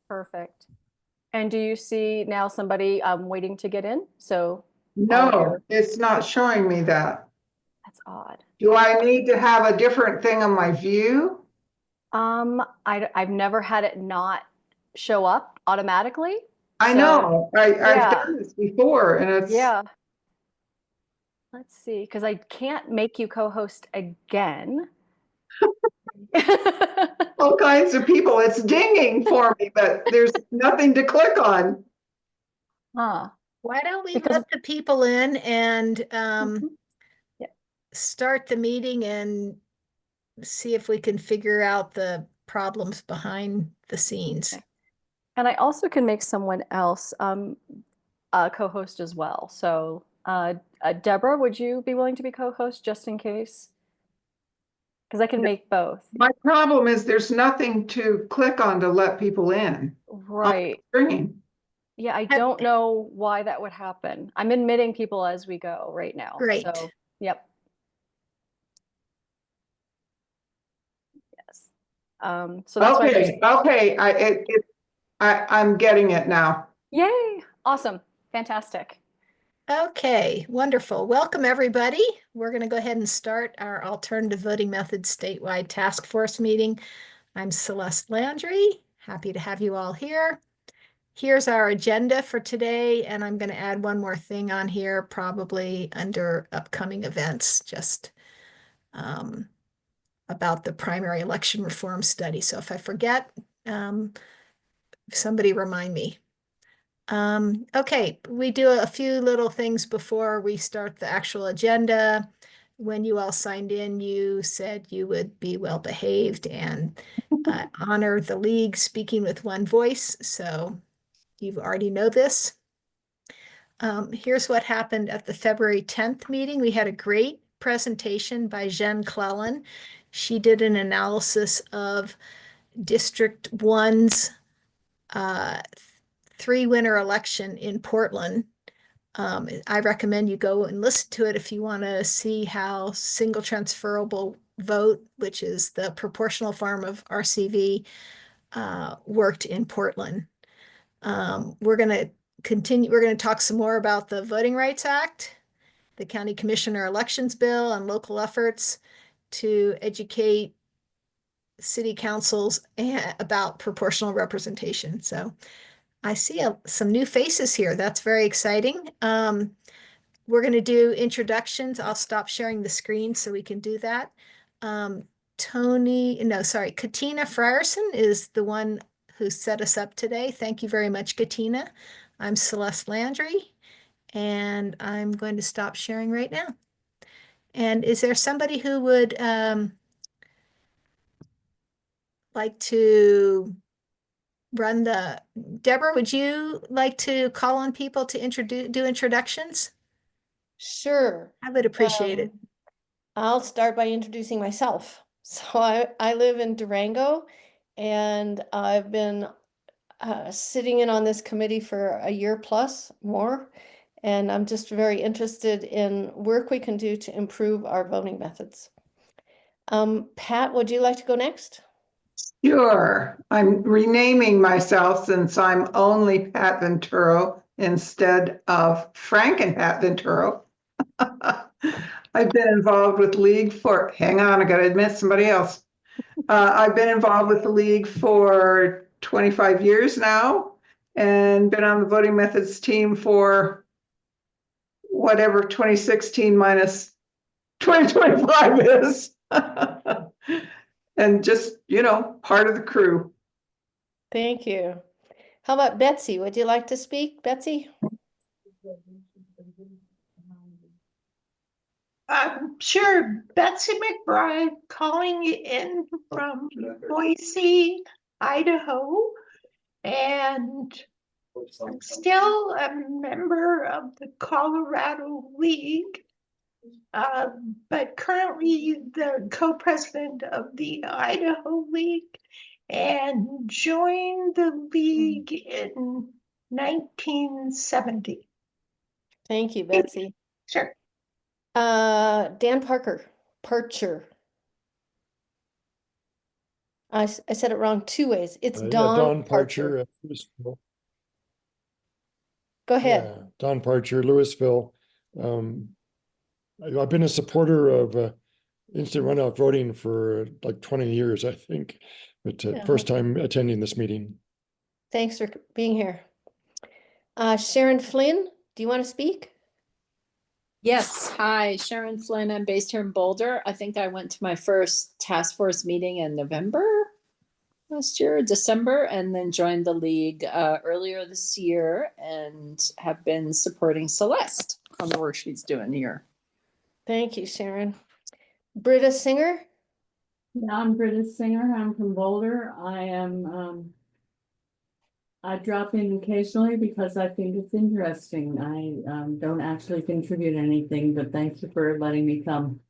Perfect. And do you see now somebody waiting to get in? So all of No, your, it's not showing me that. that's odd. Do I need to have a different thing on my view? I've never had it not show up automatically. I So know, I've yeah, done this before and it's yeah. Let's see, because I can't make you co-host again. all kinds of people. It's dinging for me, but there's nothing to click on. Huh. Why don't we Because let the people in and Mhm. Yeah. start the meeting and see if we can figure out the problems behind the scenes. Okay. And I also can make someone else co-host as well. So Deborah, would you be willing to be co-host just in case? Because I can make both. My problem is there's nothing to click on to let people in on the Right. screen. Yeah, I Have- don't know why that would happen. I'm admitting people as we go right now. Great. So, yep. Yes. So that's why I'm just, Okay, I'm getting it now. yay, awesome, fantastic. Okay, wonderful. Welcome, everybody. We're going to go ahead and start our alternative voting methods statewide task force meeting. I'm Celeste Landry. Happy to have you all here. Here's our agenda for today, and I'm going to add one more thing on here, probably under upcoming events, just about the primary election reform study. So if I forget, somebody remind me. Okay, we do a few little things before we start the actual agenda. When you all signed in, you said you would be well behaved and honor the league speaking with one voice. So you already know this. Here's what happened at the February 10th meeting. We had a great presentation by Jen Clellan. She did an analysis of District 1's three-winner election in Portland. I recommend you go and listen to it if you want to see how single transferable vote, which is the proportional form of RCV, worked in Portland. We're going to continue. We're going to talk some more about the Voting Rights Act, the County Commissioner Elections Bill, and local efforts to educate city councils about proportional representation. So I see some new faces here. That's very exciting. We're going to do introductions. I'll stop sharing the screen so we can do that. Katina Frierson is the one who set us up today. Thank you very much, Katina. I'm Celeste Landry, and I'm going to stop sharing right now. And is there somebody who would like to run the... Deborah, would you like to call on people to do introductions? Sure. I would appreciate it. I'll start by introducing myself. So I live in Durango, and I've been sitting in on this committee for a year plus more, and I'm just very interested in work we can do to improve our voting methods. Pat, would you like to go next? Sure. I'm renaming myself since I'm only Pat Venturo instead of Frank and Pat Venturo. I've been involved with League for, hang on, I got to admit somebody else. I've been involved with the League for 25 years now and been on the voting methods team for whatever 2016 minus 2025 is. And just, part of the crew. Thank you. How about Betsy? Would you like to speak, Betsy? Sure, Betsy McBride calling in from Boise, Idaho, and I'm still a member of the Colorado League, but currently the co-president of the Idaho League, and joined the league in 1970. Thank you, Betsy. Sure. Dan Parker, Parcher. I said it wrong 2 ways. It's Yeah, Dawn Don Parcher. Parcher at Louisville. Go ahead. Yeah, Don Parcher, Louisville. I've been a supporter of instant runout voting for like 20 years, I think, but Yeah. first time attending this meeting. Thanks for being here. Sharon Flynn, do you want to speak? Yes, hi, Sharon Flynn. I'm based here in Boulder. I think I went to my first task force meeting in November last year, December, and then joined the league earlier this year and have been supporting Celeste on the work she's doing here. Thank you, Sharon. Britta Singer? Yeah, I'm Britta Singer. I'm from Boulder. I drop in occasionally because I think it's interesting. I don't actually contribute anything, but thank you for letting me come.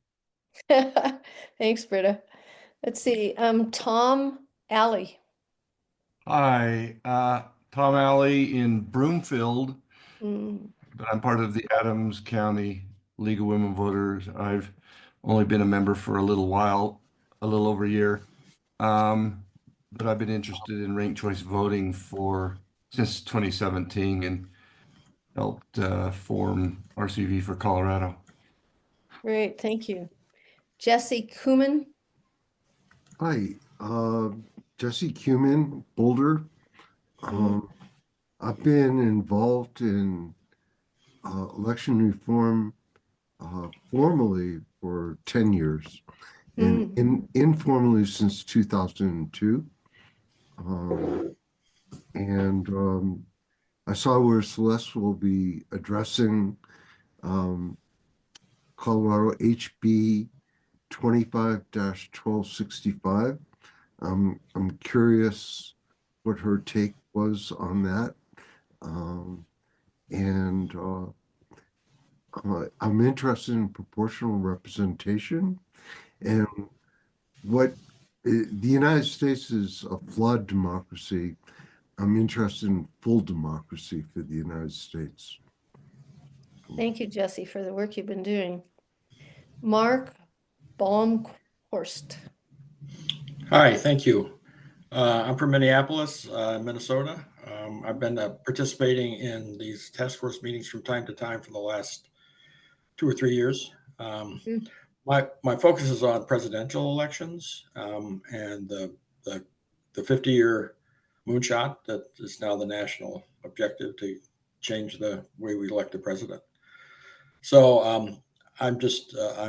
Thanks, Britta. Let's see, Tom Alley. Hi, Tom Alley in Broomfield, Mm, but I'm part of the Adams County League of Women Voters. I've only been a member for a little while, a little over a year. But I've been interested in ranked choice voting since 2017 and helped form RCV for Colorado. great, thank you. Jesse Kuman? Hi, Jesse Cumin, Boulder. I've been involved in election reform formally for 10 years and informally since 2002. I saw where Celeste will be addressing Colorado HB 25-1265. I'm curious what her take was on that. I'm interested in proportional representation and the United States is a flawed democracy. I'm interested in full democracy for the United States. Thank you, Jesse, for the work you've been doing. Mark Baumhorst. Hi, thank you. I'm from Minneapolis, Minnesota. I've been participating in these task force meetings from time to time for the last 2 or 3 years. My focus is on presidential elections and the 50-year moonshot that is now the national objective to change the way we elect the president. So I'm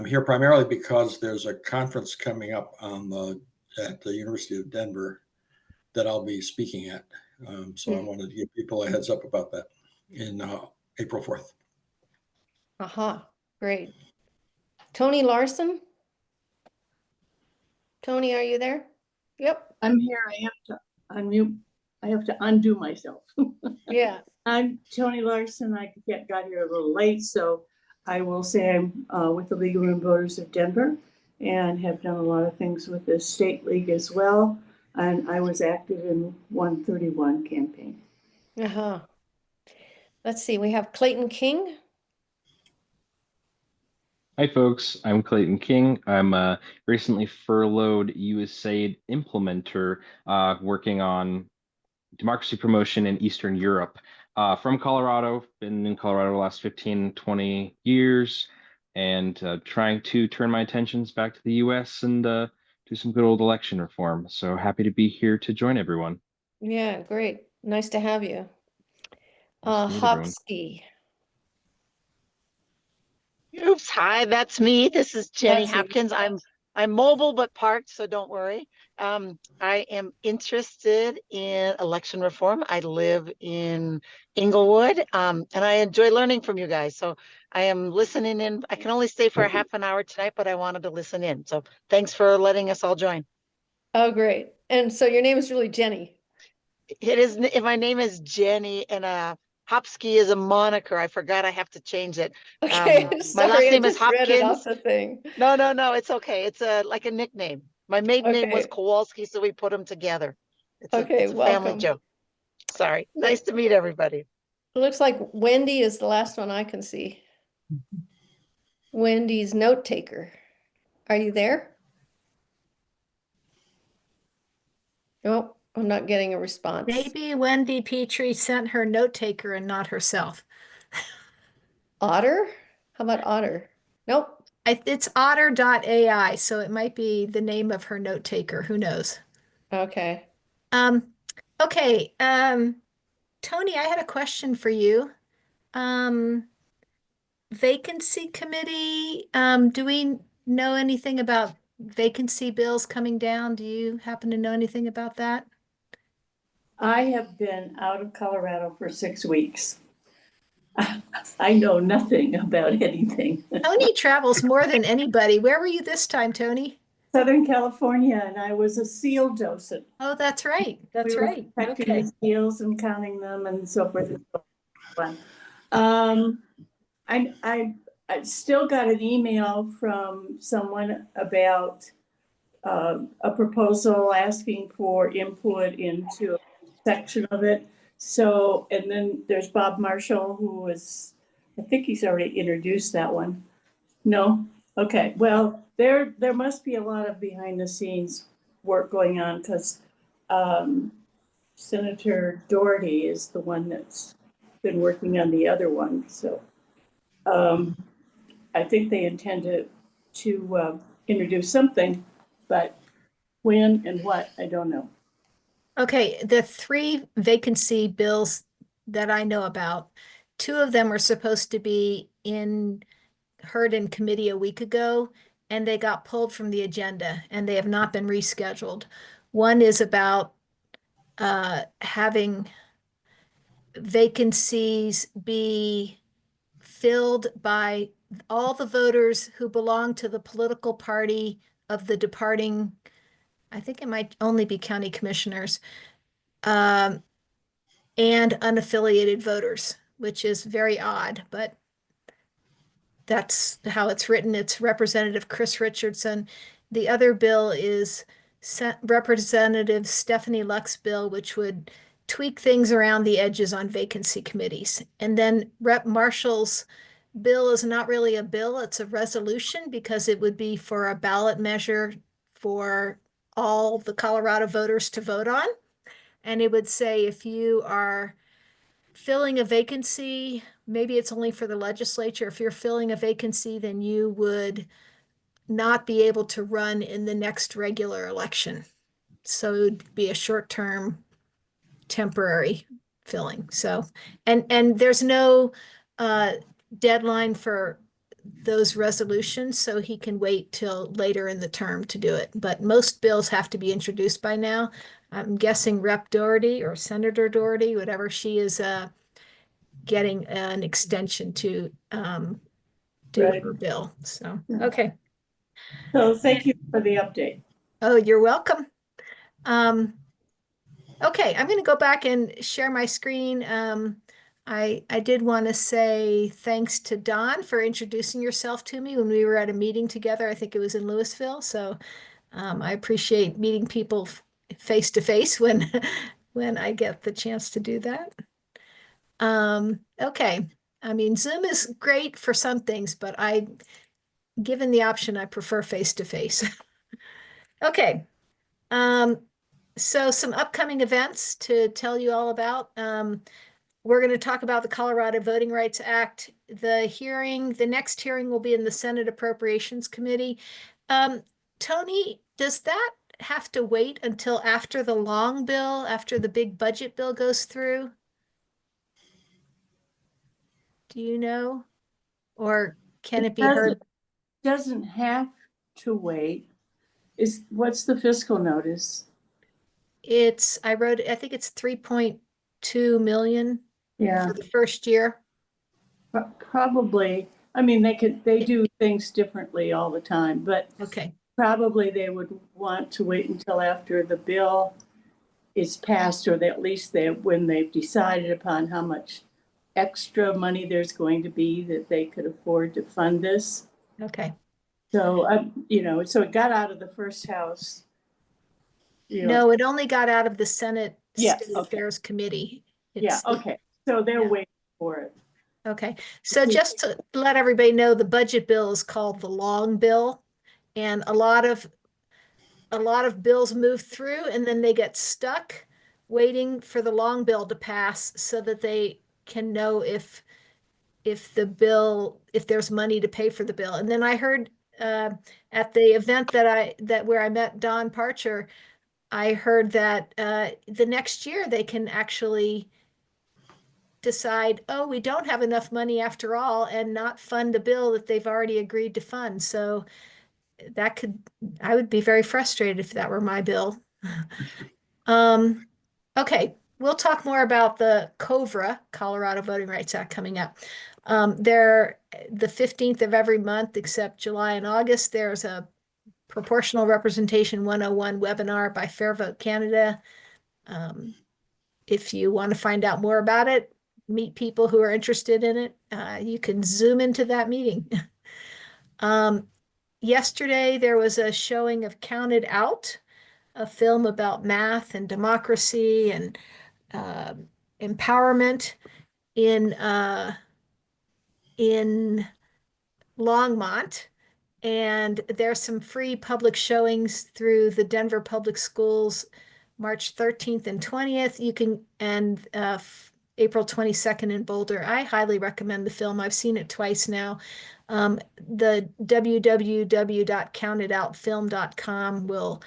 here primarily because there's a conference coming up at the University of Denver that I'll be speaking at. So I wanted to give people a heads up about that in April 4th. Aha, great. Tony Larson? Tony, are you there? Yep. I'm here. I have to unmute. I have to undo myself. Yeah. I'm Tony Larson. I got here a little late, so I will say I'm with the League of Women Voters of Denver and have done a lot of things with the state league as well. And I was active in 131 campaign. Uh-huh. Let's see, we have Clayton King. Hi, folks. I'm Clayton King. I'm a recently furloughed USAID implementer working on democracy promotion in Eastern Europe. From Colorado, been in Colorado the last 15, 20 years, and trying to turn my attentions back to the US and do some good old election reform. So happy to be here to join everyone. Yeah, great. Nice to have you. Nice to meet everyone. Hopsky. Oops, hi, that's me. This is Jenny That's you. Hopkins. I'm mobile but parked, so don't worry. I am interested in election reform. I live in Inglewood, and I enjoy learning from you guys. So I am listening in. I can only stay for a half an hour tonight, but I wanted to listen in. So thanks for letting us all join. Oh, great. And so your name is really Jenny. It is. My name is Jenny, and Hopsky is a moniker. I forgot I have to change it. Okay, My sorry, last name I is just read it off Hopkins. the thing. No, it's okay. It's like a nickname. My maiden name was Okay. Kowalski, so we put them together. It's Okay, a family welcome. joke. Sorry. Nice to meet everybody. It looks like Wendy is the last one I can see. Wendy's note taker. Are you there? Oh, I'm not getting a response. Maybe Wendy Petrie sent her note taker and not herself. Otter? How about Otter? Nope. It's otter.ai, so it might be the name of her note taker. Who knows? Okay. Um, okay. Tony, I had a question for you. Vacancy committee, do we know anything about vacancy bills coming down? Do you happen to know anything about that? I have been out of Colorado for 6 weeks. I know nothing about anything. Tony travels more than anybody. Where were you this time, Tony? Southern California, and I was a seal docent. Oh, that's right. That's We were right. protecting Okay. the seals and counting them and so forth and so on. I still got an email from someone about a proposal asking for input into a section of it. So, and then there's Bob Marshall, who was, I think he's already introduced that one. No? Okay, well, there must be a lot of behind the scenes work going on because Senator Doherty is the one that's been working on the other one. So I think they intend to introduce something, but when and what, I don't know. Okay, the 3 vacancy bills that I know about, 2 of them were supposed to be heard in committee a week ago, and they got pulled from the agenda, and they have not been rescheduled. One is about having vacancies be filled by all the voters who belong to the political party of the departing, I think it might only be county commissioners, and unaffiliated voters, which is very odd, but that's how it's written. It's Representative Chris Richardson. The other bill is Representative Stephanie Luck's bill, which would tweak things around the edges on vacancy committees. And then Rep Marshall's bill is not really a bill, it's a resolution because it would be for a ballot measure for all the Colorado voters to vote on. And it would say if you are filling a vacancy, maybe it's only for the legislature. If you're filling a vacancy, then you would not be able to run in the next regular election. So it would be a short-term temporary filling. So, and there's no deadline for those resolutions, so he can wait till later in the term to do it. But most bills have to be introduced by now. I'm guessing Rep Doherty or Senator Doherty, whatever she is, getting an extension to do Right. her bill. So, Yeah. okay. So thank you for the update. Oh, you're welcome. Okay, I'm going to go back and share my screen. I did want to say thanks to Dawn for introducing yourself to me when we were at a meeting together. I think it was in Louisville. So I appreciate meeting people face to face when when I get the chance to do that. Okay. I mean, Zoom is great for some things, but given the option, I prefer face to face. Okay. So some upcoming events to tell you all about. We're going to talk about the Colorado Voting Rights Act. The next hearing will be in the Senate Appropriations Committee. Tony, does that have to wait until after the long bill, after the big budget bill goes through? Do you know? Or can it be heard? Doesn't have to wait. What's the fiscal notice? I think it's 3.2 million Yeah, for the first year. probably. I mean, they do things differently all the time, but Okay. probably they would want to wait until after the bill is passed, or at least when they've decided upon how much extra money there's going to be that they could afford to fund this. Okay. So, so it got out of the first house. No, it only got out of the Senate Yes, State okay. Affairs Committee. Yeah, okay. So they're waiting for it. Okay. So just to let everybody know, the budget bill is called the long bill. And a lot of a lot of bills move through and then they get stuck waiting for the long bill to pass so that they can know if there's money to pay for the bill. And then I heard at the event where I met Don Parcher, I heard that the next year they can actually decide, oh, we don't have enough money after all, and not fund a bill that they've already agreed to fund. So I would be very frustrated if that were my bill. Okay, we'll talk more about the COVRA, Colorado Voting Rights Act, coming up. The 15th of every month, except July and August, there's a Proportional Representation 101 webinar by Fair Vote Canada. If you want to find out more about it, meet people who are interested in it, you can Zoom into that meeting. Yesterday, there was a showing of Counted Out, a film about math and democracy and empowerment in Longmont. And there's some free public showings through the Denver Public Schools, March 13th and 20th. You can, and April 22nd in Boulder. I highly recommend the film. I've seen it twice now. The www.countedoutfilm.com will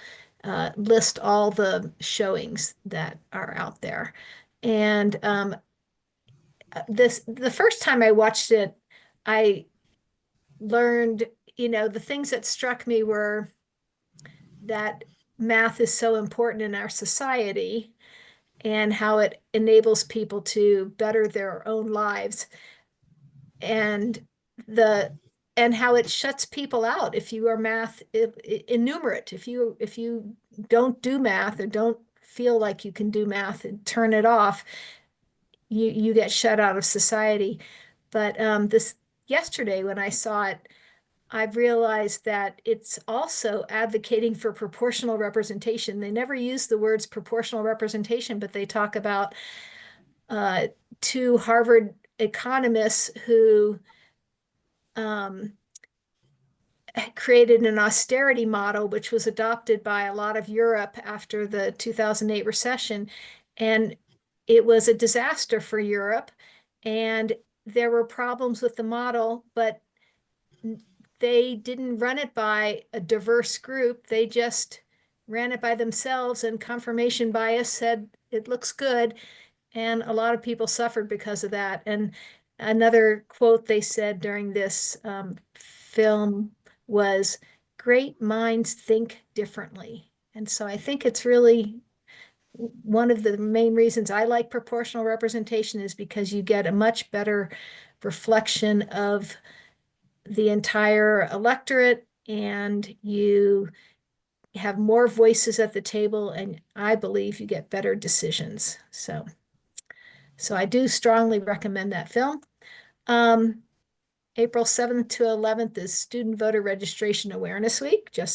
list all the showings that are out there. And the first time I watched it, I learned, the things that struck me were that math is so important in our society and how it enables people to better their own lives, and how it shuts people out if you are math innumerate. If you don't do math or don't feel like you can do math and turn it off, you get shut out of society. But this yesterday when I saw it, I've realized that it's also advocating for proportional representation. They never use the words proportional representation, but they talk about two Harvard economists who created an austerity model, which was adopted by a lot of Europe after the 2008 recession. And it was a disaster for Europe. And there were problems with the model, but they didn't run it by a diverse group. They just ran it by themselves, and confirmation bias said it looks good. And a lot of people suffered because of that. And another quote they said during this film was, "Great minds think differently." And so I think it's really one of the main reasons I like proportional representation, is because you get a much better reflection of the entire electorate, and you have more voices at the table, and I believe you get better decisions. So I do strongly recommend that film. April 7th to 11th is Student Voter Registration Awareness Week. There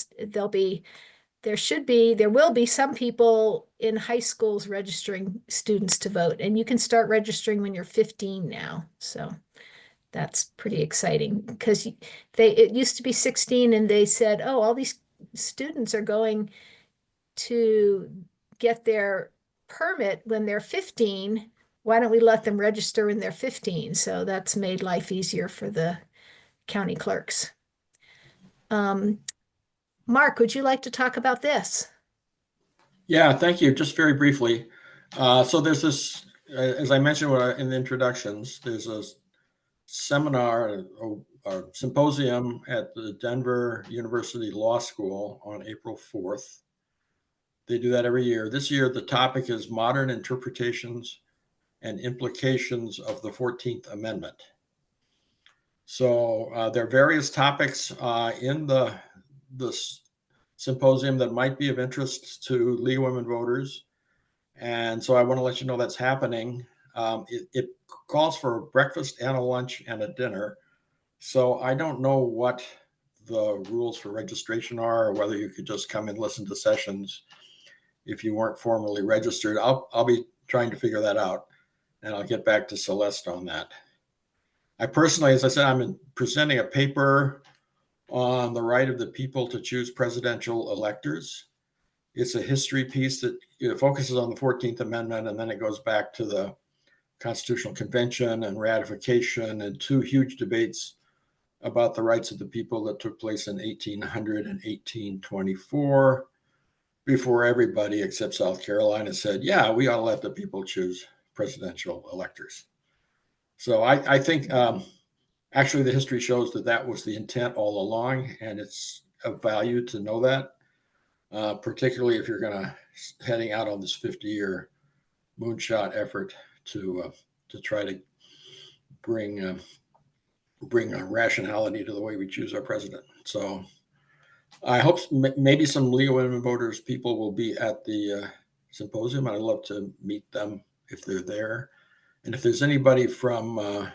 will be some people in high schools registering students to vote, and you can start registering when you're 15 now. So that's pretty exciting, because it used to be 16, and they said, oh, all these students are going to get their permit when they're 15. Why don't we let them register when they're 15? So that's made life easier for the county clerks. Mark, would you like to talk about this? Yeah, thank you. Just very briefly. So there's this, as I mentioned in the introductions, there's a seminar, a symposium at the Denver University Law School on April 4th. They do that every year. This year, the topic is Modern Interpretations and Implications of the 14th Amendment. So there are various topics in the symposium that might be of interest to League of Women Voters. And so I want to let you know that's happening. It calls for a breakfast and a lunch and a dinner. So I don't know what the rules for registration are, or whether you could just come and listen to sessions if you weren't formally registered. I'll be trying to figure that out, and I'll get back to Celeste on that. I personally, as I said, I'm presenting a paper on the right of the people to choose presidential electors. It's a history piece that focuses on the 14th Amendment, and then it goes back to the Constitutional Convention and ratification and two huge debates about the rights of the people that took place in 1800 and 1824, before everybody except South Carolina said, yeah, we ought to let the people choose presidential electors. So I think actually the history shows that that was the intent all along, and it's of value to know that, particularly if you're going to heading out on this 50-year moonshot effort to try to bring a rationality to the way we choose our president. So I hope maybe some League of Women Voters people will be at the symposium. I'd love to meet them if they're there. And if there's anybody from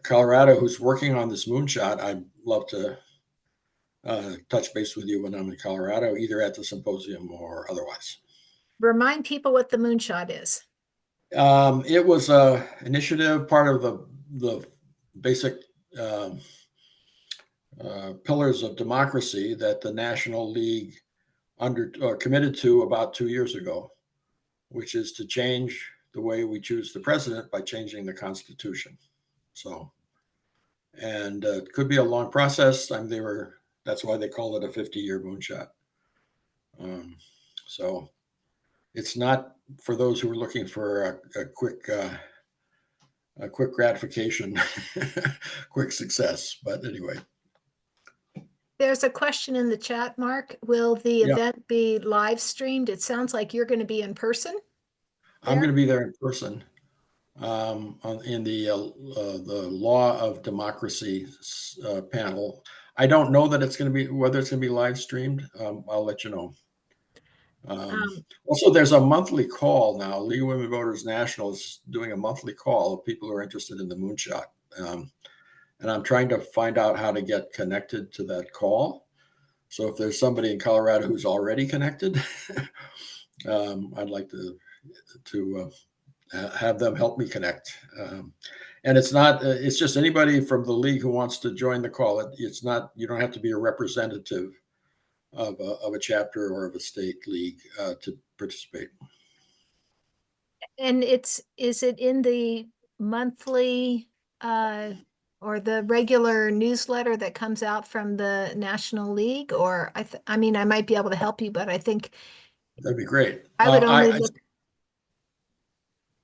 Colorado who's working on this moonshot, I'd love to touch base with you when I'm in Colorado, either at the symposium or otherwise. Remind people what the moonshot is. It was a initiative, part of the basic pillars of democracy that the National League committed to about 2 years ago, which is to change the way we choose the president by changing the Constitution. So, and it could be a long process. That's why they call it a 50-year moonshot. So it's not for those who are looking for a quick gratification, quick success. But anyway. There's a question in the chat, Mark. Will the event be live streamed? It sounds like you're going to be in person. I'm going to be there in person in the Law of Democracy panel. I don't know that whether it's going to be live streamed. I'll let you know. Also, there's a monthly call now. League of Women Voters National is doing a monthly call of people who are interested in the moonshot. And I'm trying to find out how to get connected to that call. So if there's somebody in Colorado who's already connected, I'd like to have them help me connect. And it's just anybody from the league who wants to join the call. It's not, you don't have to be a representative of a chapter or of a state league to participate. And is it in the monthly or the regular newsletter that comes out from the National League? Or I mean, I might be able to help you, but I think that'd be great. I would only look.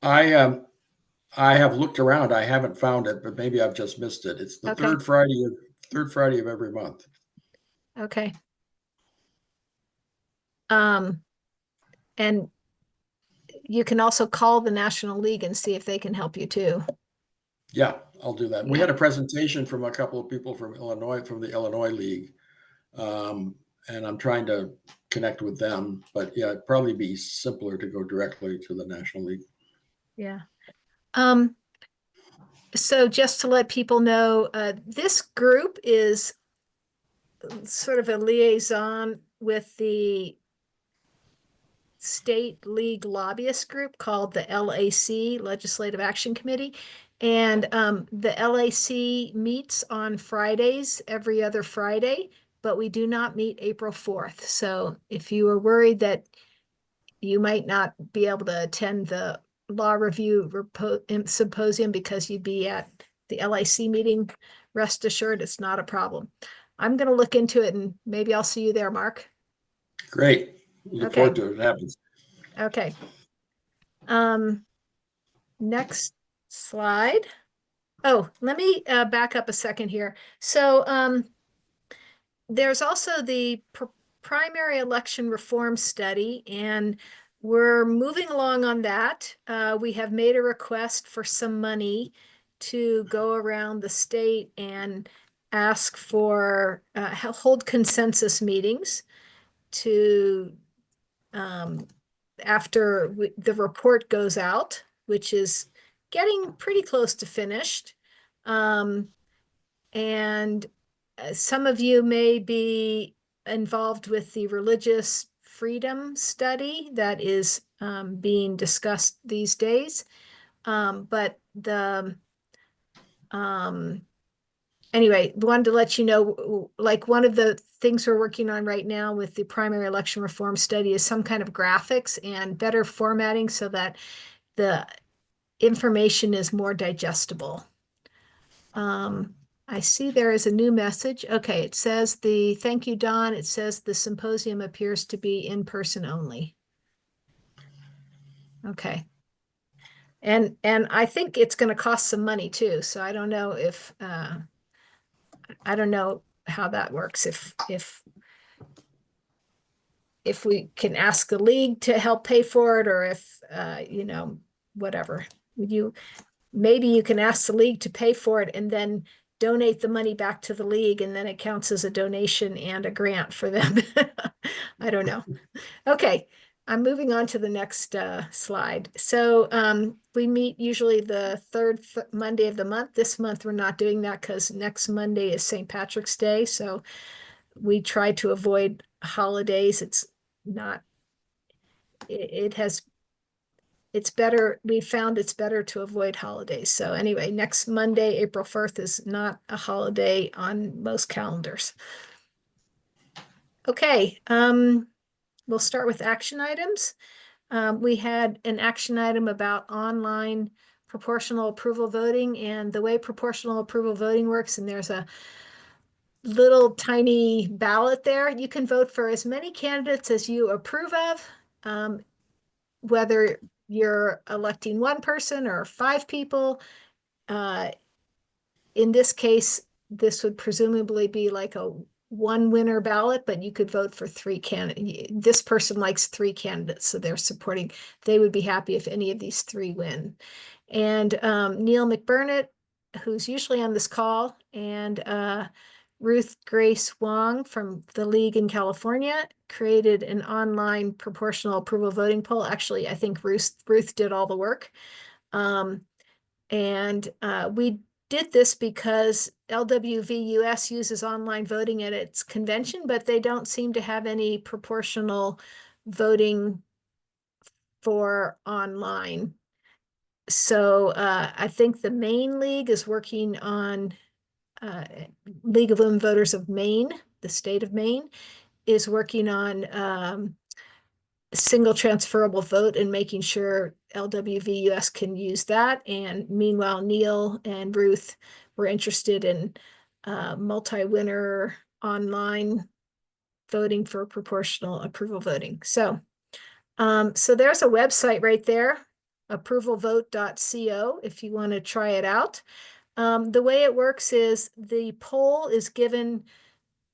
I have looked around. I haven't found it, but maybe I've just missed it. It's the third Friday of every month. Okay. And you can also call the National League and see if they can help you too. Yeah, I'll do that. We had a presentation from a couple of people from Illinois, from the Illinois League. And I'm trying to connect with them, but yeah, it'd probably be simpler to go directly to the National League. Yeah. So just to let people know, this group is sort of a liaison with the state league lobbyist group called the LAC, Legislative Action Committee. And the LAC meets on Fridays, every other Friday, but we do not meet April 4th. So if you are worried that you might not be able to attend the law review symposium because you'd be at the LAC meeting, rest assured it's not a problem. I'm going to look into it and maybe I'll see you there, Mark. Great. Look forward to it. It happens. Okay. Next slide. Oh, let me back up a second here. So there's also the primary election reform study, and we're moving along on that. We have made a request for some money to go around the state and ask for hold consensus meetings to after the report goes out, which is getting pretty close to finished. And some of you may be involved with the religious freedom study that is being discussed these days. But the anyway, wanted to let you know, like one of the things we're working on right now with the primary election reform study is some kind of graphics and better formatting so that the information is more digestible. I see there is a new message. Okay, it says thank you, Don. It says the symposium appears to be in person only. Okay. And I think it's going to cost some money too. So I don't know if I don't know how that works. If we can ask the league to help pay for it, or if you know, whatever. Maybe you can ask the league to pay for it and then donate the money back to the league, and then it counts as a donation and a grant for them. I don't know. Okay, I'm moving on to the next slide. So we meet usually the third Monday of the month. This month we're not doing that because next Monday is St. Patrick's Day. So we try to avoid holidays. It's not, it's better, we found it's better to avoid holidays. So anyway, next Monday, April 1st is not a holiday on most calendars. Okay, we'll start with action items. We had an action item about online proportional approval voting, and the way proportional approval voting works, and there's a little tiny ballot there. You can vote for as many candidates as you approve of, whether you're electing one person or 5 people. In this case, this would presumably be like a one winner ballot, but you could vote for 3 candidates. This person likes 3 candidates, so they're supporting, they would be happy if any of these 3 win. And Neil McBurnett, who's usually on this call, and Ruth Grace Wong from the League in California created an online proportional approval voting poll. Actually, I think Ruth did all the work. We did this because LWVUS uses online voting at its convention, but they don't seem to have any proportional voting for online. So I think the Maine League is working on League of Women Voters of Maine, the state of Maine, is working on single transferable vote and making sure LWVUS can use that. And meanwhile, Neil and Ruth were interested in multi-winner online voting for proportional approval voting. So, so there's a website right there, approvalvote.co, if you want to try it out. The way it works is the poll is given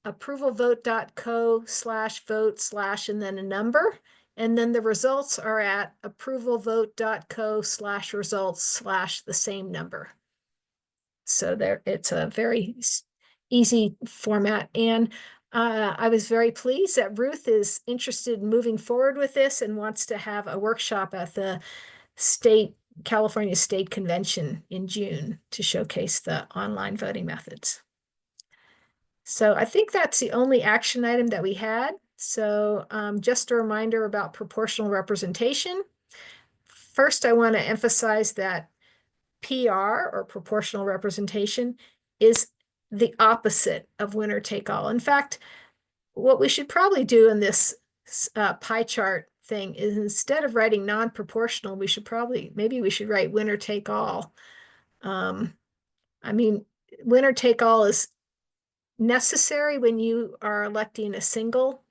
approvalvote.co/vote/ and then a number. And then the results are at approvalvote.co/results/ the same number. So there, it's a very easy format. And I was very pleased that Ruth is interested in moving forward with this and wants to have a workshop at the California State Convention in June to showcase the online voting methods. So I think that's the only action item that we had. So just a reminder about proportional representation. First, I want to emphasize that PR, or proportional representation, is the opposite of winner take all. In fact, what we should probably do in this pie chart thing is, instead of writing non-proportional, maybe we should write winner take all. I mean, winner take all is necessary when you are electing a single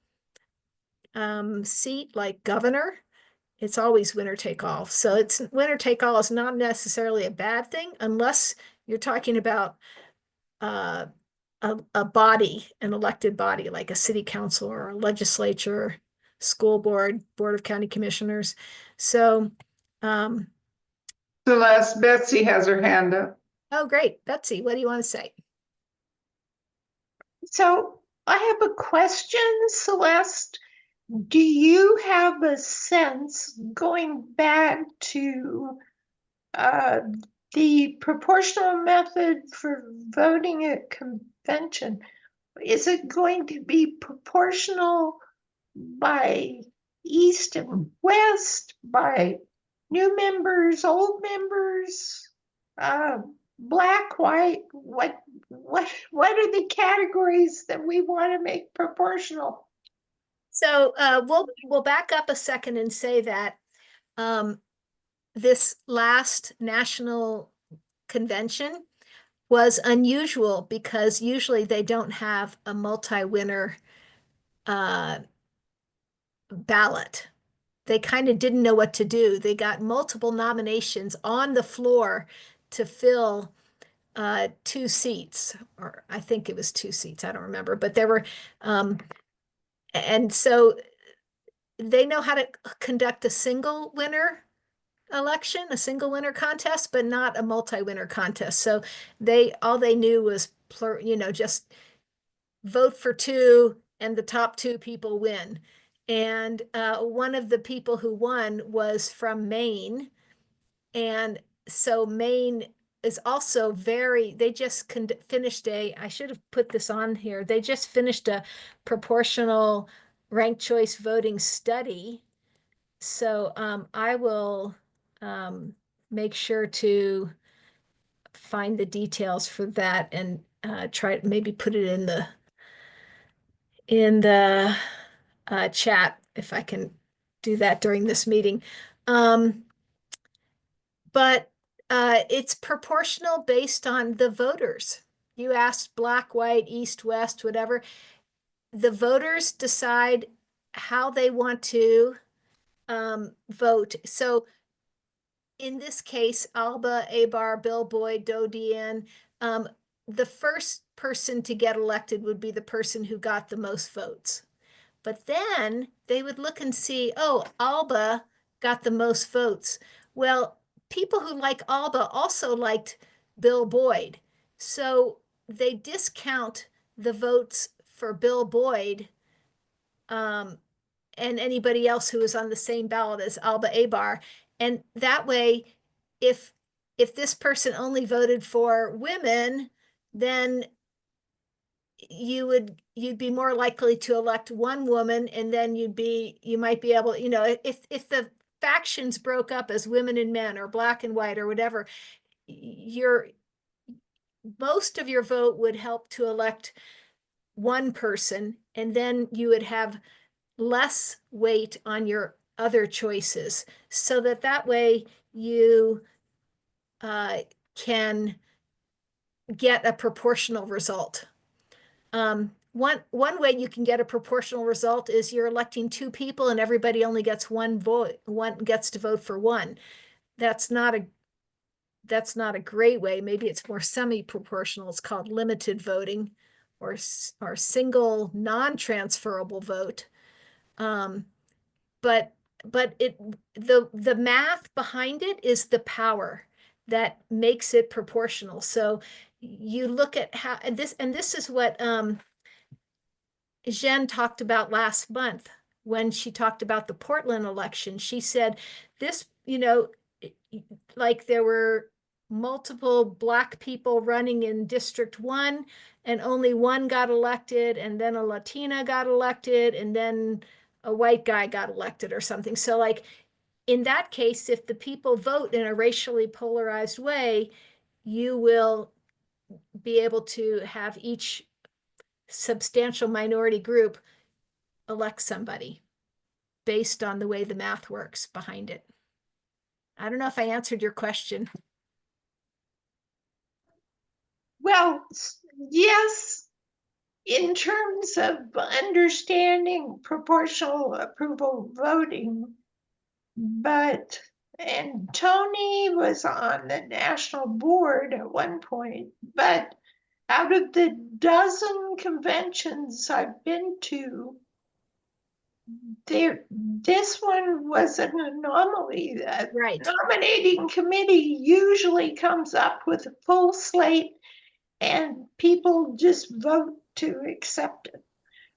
seat like governor. It's always winner take all. So it's winner take all is not necessarily a bad thing unless you're talking about a body, an elected body, like a city council or a legislature, school board, board of county commissioners. So Celeste, Betsy has her hand up. oh, great. Betsy, what do you want to say? So I have a question, Celeste. Do you have a sense, going back to the proportional method for voting at convention, is it going to be proportional by East and West, by new members, old members? black, white, what are the categories that we want to make proportional? So we'll back up a second and say that this last national convention was unusual because usually they don't have a multi-winner ballot. They kind of didn't know what to do. They got multiple nominations on the floor to fill 2 seats, or I think it was 2 seats. I don't remember, but there were, and so they know how to conduct a single winner election, a single winner contest, but not a multi-winner contest. So all they knew was just vote for 2 and the top 2 people win. And one of the people who won was from Maine. And so Maine is also they just finished I should have put this on here. They just finished a proportional ranked choice voting study. So I will make sure to find the details for that and try to maybe put it in the chat if I can do that during this meeting. But it's proportional based on the voters. You asked black, white, east, west, whatever. The voters decide how they want to vote. So in this case, Alba, Abar, Bill Boyd, Doe Deanne, the first person to get elected would be the person who got the most votes. But then they would look and see, oh, Alba got the most votes. Well, people who like Alba also liked Bill Boyd. So they discount the votes for Bill Boyd and anybody else who is on the same ballot as Alba Abar. And that way, if this person only voted for women, then you'd be more likely to elect one woman, and then you might be able, if the factions broke up as women and men or black and white or whatever, most of your vote would help to elect one person, and then you would have less weight on your other choices, so that way you can get a proportional result. One way you can get a proportional result is you're electing 2 people and everybody only gets one vote, one gets to vote for one. That's not a great way. Maybe it's more semi-proportional. It's called limited voting or single non-transferable vote. But the math behind it is the power that makes it proportional. So you look at how, and this is what Jen talked about last month when she talked about the Portland election. She said this, like there were multiple black people running in District 1 and only one got elected, and then a Latina got elected, and then a white guy got elected or something. So like in that case, if the people vote in a racially polarized way, you will be able to have each substantial minority group elect somebody based on the way the math works behind it. I don't know if I answered your question. Well, yes, in terms of understanding proportional approval voting, and Tony was on the national board at one point, but out of the dozen conventions I've been to, this one was an anomaly. The Right. nominating committee usually comes up with a full slate and people just vote to accept it.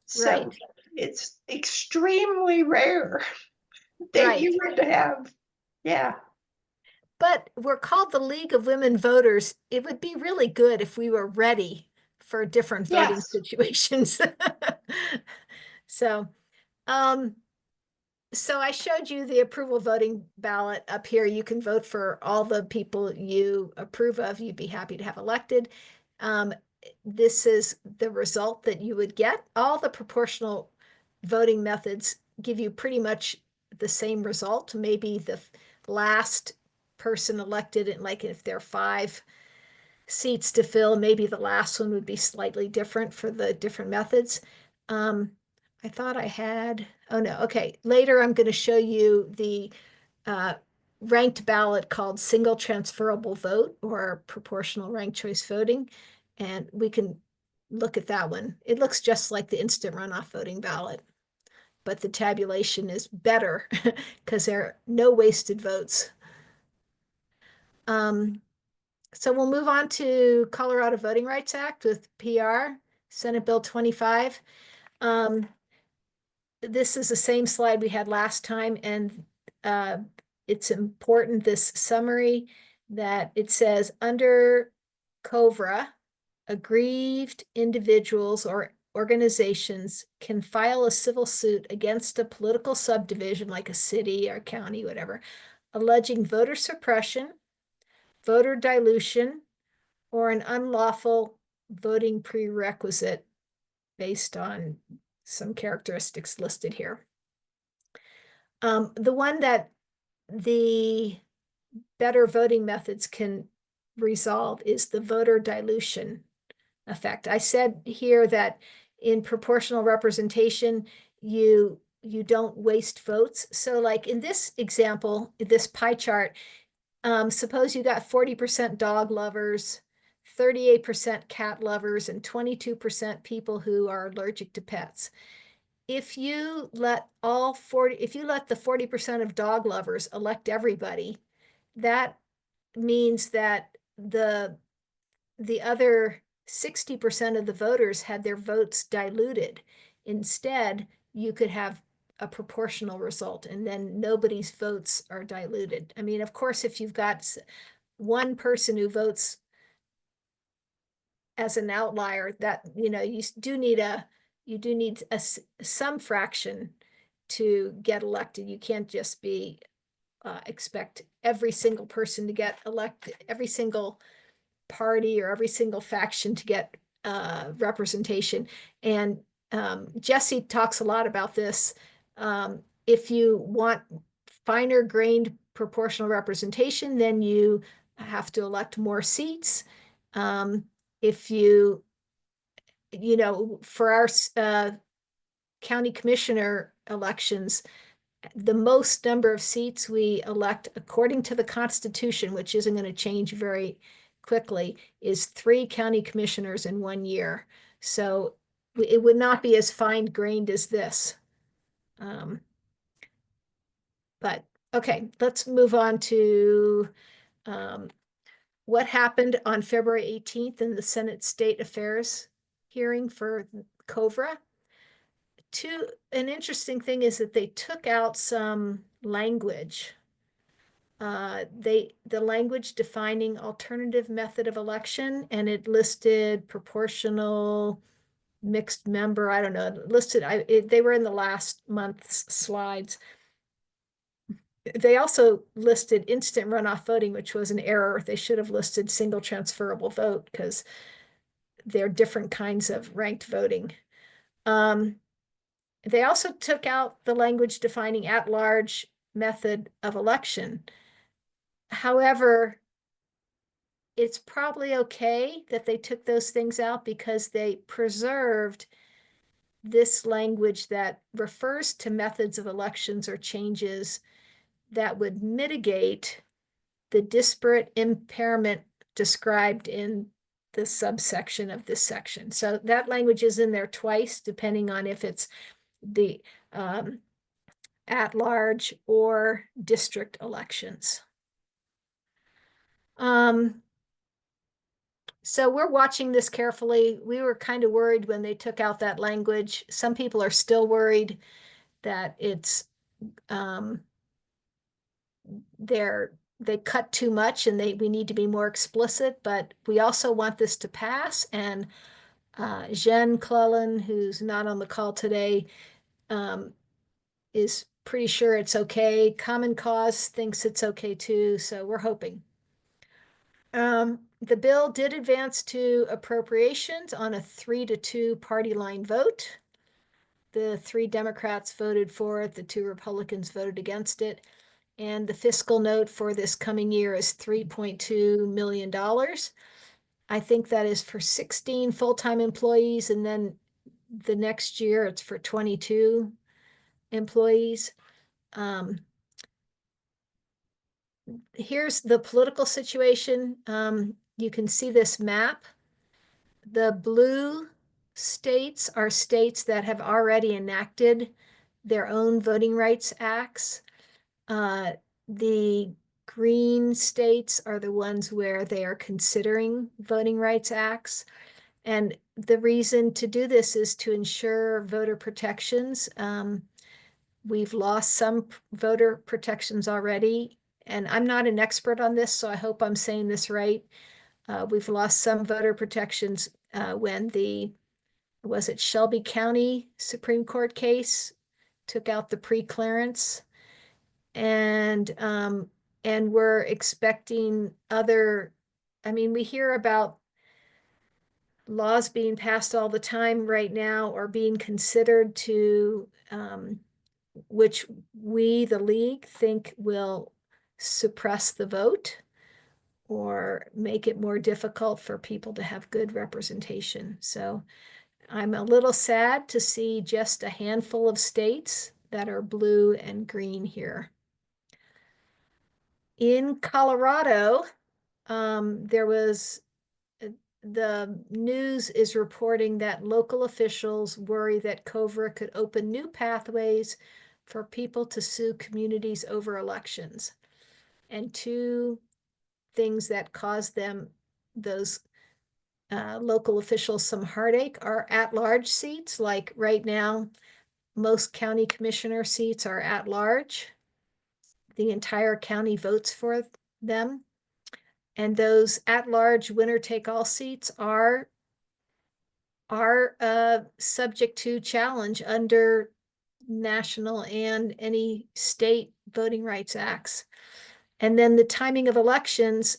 So Right. it's extremely rare that you would have, yeah. But we're called the League of Women Voters. It would be really good if we were ready for different voting Yes. situations. So, So I showed you the approval voting ballot up here. You can vote for all the people you approve of, you'd be happy to have elected. This is the result that you would get. All the proportional voting methods give you pretty much the same result. Maybe the last person elected, like if there are 5 seats to fill, maybe the last one would be slightly different for the different methods. I thought I had, oh no, okay. Later, I'm going to show you the ranked ballot called single transferable vote or proportional ranked choice voting. And we can look at that one. It looks just like the instant runoff voting ballot, but the tabulation is better because there are no wasted votes. So we'll move on to Colorado Voting Rights Act with PR, Senate Bill 25. This is the same slide we had last time, and it's important, this summary, that it says under COVRA, aggrieved individuals or organizations can file a civil suit against a political subdivision like a city or county, whatever, alleging voter suppression, voter dilution, or an unlawful voting prerequisite based on some characteristics listed here. The one that the better voting methods can resolve is the voter dilution effect. I said here that in proportional representation, you don't waste votes. So like in this example, this pie chart, suppose you got 40% dog lovers, 38% cat lovers, and 22% people who are allergic to pets. If you let if you let the 40% of dog lovers elect everybody, that means that the other 60% of the voters had their votes diluted. Instead, you could have a proportional result, and then nobody's votes are diluted. I mean, of course, if you've got one person who votes as an outlier, that, you know, you do need some fraction to get elected. You can't just be expect every single person to get elected, every single party or every single faction to get representation. And Jesse talks a lot about this. If you want finer grained proportional representation, then you have to elect more seats. If you know, for our county commissioner elections, the most number of seats we elect according to the Constitution, which isn't going to change very quickly, is 3 county commissioners in 1 year. So it would not be as fine-grained as this. But okay, let's move on to what happened on February 18th in the Senate State Affairs hearing for COVRA. An interesting thing is that they took out some language. The language defining alternative method of election, and it listed proportional, mixed member, I don't know, listed, they were in the last month's slides. They also listed instant runoff voting, which was an error. They should have listed single transferable vote because they're different kinds of ranked voting. They also took out the language defining at-large method of election. However, it's probably okay that they took those things out because they preserved this language that refers to methods of elections or changes that would mitigate the disparate impairment described in the subsection of this section. So that language is in there twice, depending on if it's the at-large or district elections. So we're watching this carefully. We were kind of worried when they took out that language. Some people are still worried that it's they cut too much and we need to be more explicit, but we also want this to pass. And Jen Clellan, who's not on the call today, is pretty sure it's okay. Common Cause thinks it's okay too, so we're hoping. The bill did advance to appropriations on a 3-2 party line vote. The 3 Democrats voted for it, the 2 Republicans voted against it. And the fiscal note for this coming year is $3.2 million. I think that is for 16 full-time employees, and then the next year it's for 22 employees. Here's the political situation. You can see this map. The blue states are states that have already enacted their own voting rights acts. The green states are the ones where they are considering voting rights acts. And the reason to do this is to ensure voter protections. We've lost some voter protections already, and I'm not an expert on this, so I hope I'm saying this right. We've lost some voter protections when was it Shelby County Supreme Court case took out the pre-clearance, and we're expecting other. I mean, we hear about laws being passed all the time right now or being considered to, which we, the league, think will suppress the vote or make it more difficult for people to have good representation. So I'm a little sad to see just a handful of states that are blue and green here. In Colorado, there was the news is reporting that local officials worry that COVRA could open new pathways for people to sue communities over elections. And 2 things that cause them, those local officials, some heartache are at-large seats. Like right now, most county commissioner seats are at-large. The entire county votes for them. And those at-large winner-take-all seats are subject to challenge under national and any state voting rights acts. And then the timing of elections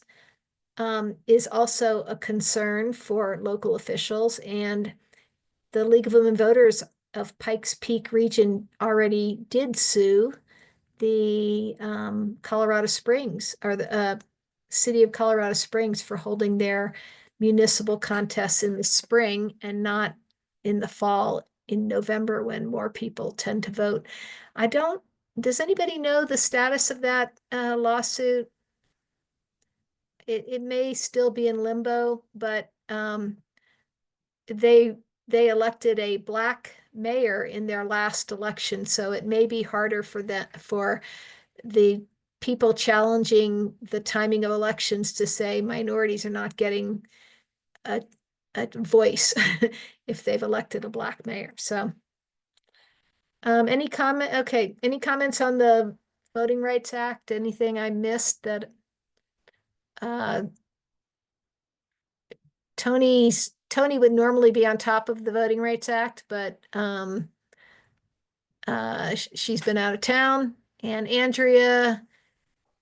is also a concern for local officials. And the League of Women Voters of Pikes Peak region already did sue the Colorado Springs, or the city of Colorado Springs, for holding their municipal contests in the spring and not in the fall, in November, when more people tend to vote. Does anybody know the status of that lawsuit? It may still be in limbo, but they elected a Black mayor in their last election, so it may be harder for the people challenging the timing of elections to say minorities are not getting a voice if they've elected a Black mayor. So any comment? Okay, any comments on the Voting Rights Act? Anything I missed that Tony would normally be on top of the Voting Rights Act, but she's been out of town, and Andrea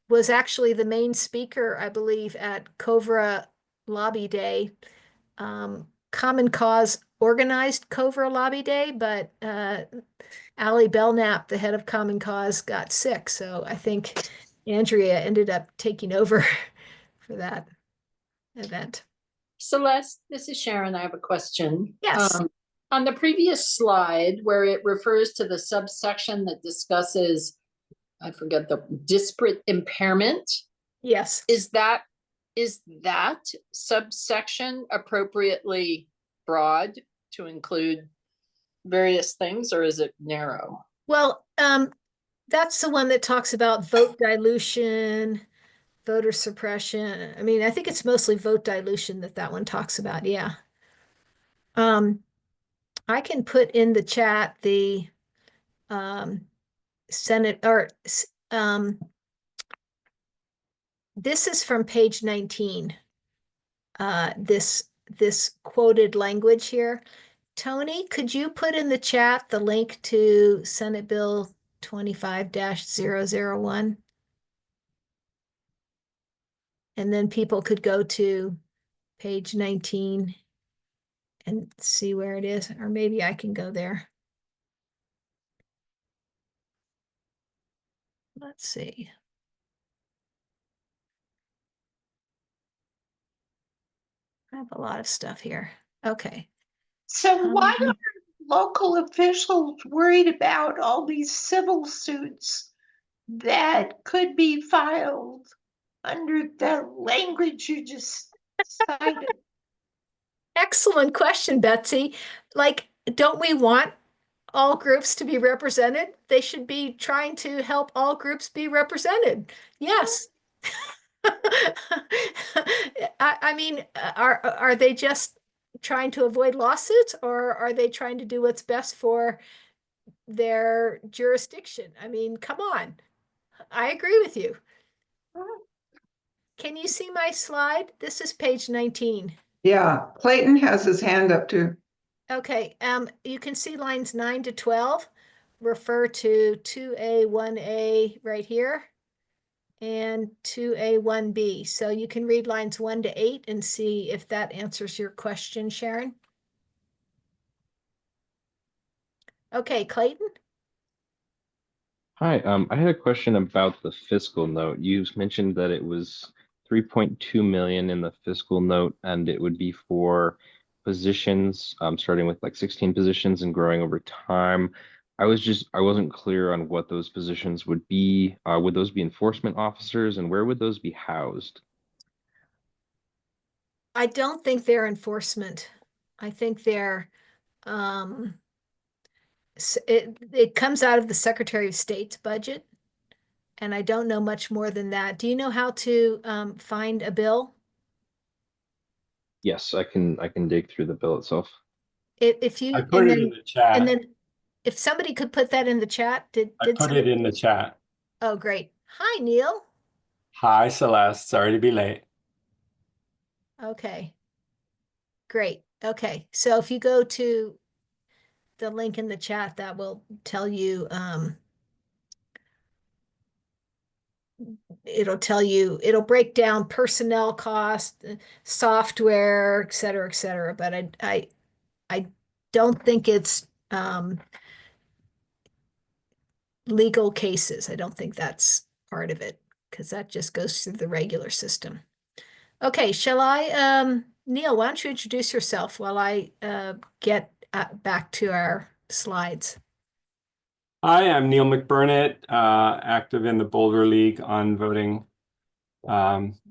was actually the main speaker, I believe, at COVRA Lobby Day. Common Cause organized COVRA Lobby Day, but Allie Belknap, the head of Common Cause, got sick. So I think Andrea ended up taking over for that event. Celeste, this is Sharon. I have a question. Yes. On the previous slide where it refers to the subsection that discusses, I forget, the disparate impairment. Yes. Is that subsection appropriately broad to include various things, or is it narrow? Well, that's the one that talks about vote dilution, voter suppression. I mean, I think it's mostly vote dilution that one talks about. Yeah. I can put in the chat the Senate, or this is from page 19. This quoted language here. Tony, could you put in the chat the link to Senate Bill 25-001. And then people could go to page 19 and see where it is, or maybe I can go there. Let's see. I have a lot of stuff here. Okay. So why are local officials worried about all these civil suits that could be filed under the language you just cited? Excellent question, Betsy. Like, don't we want all groups to be represented? They should be trying to help all groups be represented. Yes. I mean, are they just trying to avoid lawsuits, or are they trying to do what's best for their jurisdiction? I mean, come on. I agree with you. Can you see my slide? This is page 19. Yeah, Clayton has his hand up too. Okay, you can see lines 9 to 12 refer to 2A, 1A right here, and 2A, 1B. So you can read lines 1 to 8 and see if that answers your question, Sharon. Okay, Clayton? Hi, I had a question about the fiscal note. You mentioned that it was 3.2 million in the fiscal note, and it would be for positions, starting with like 16 positions and growing over time. I wasn't clear on what those positions would be. Would those be enforcement officers, and where would those be housed? I don't think they're enforcement. I think they're, it comes out of the Secretary of State's budget, and I don't know much more than that. Do you know how to find a bill? Yes, I can dig through the bill itself. If you, I put it in the chat. and then if somebody could put that in the chat, I put it somebody- in the chat. Oh, great. Hi, Neil. Hi, Celeste. Sorry to be late. Okay. Great. Okay. So if you go to the link in the chat, that will tell you, it'll break down personnel cost, software, et cetera, et cetera. But I don't think it's legal cases. I don't think that's part of it, because that just goes through the regular system. Okay, shall I, Neil, why don't you introduce yourself while I get back to our slides? Hi, I'm Neil McBurnett, active in the Boulder League on voting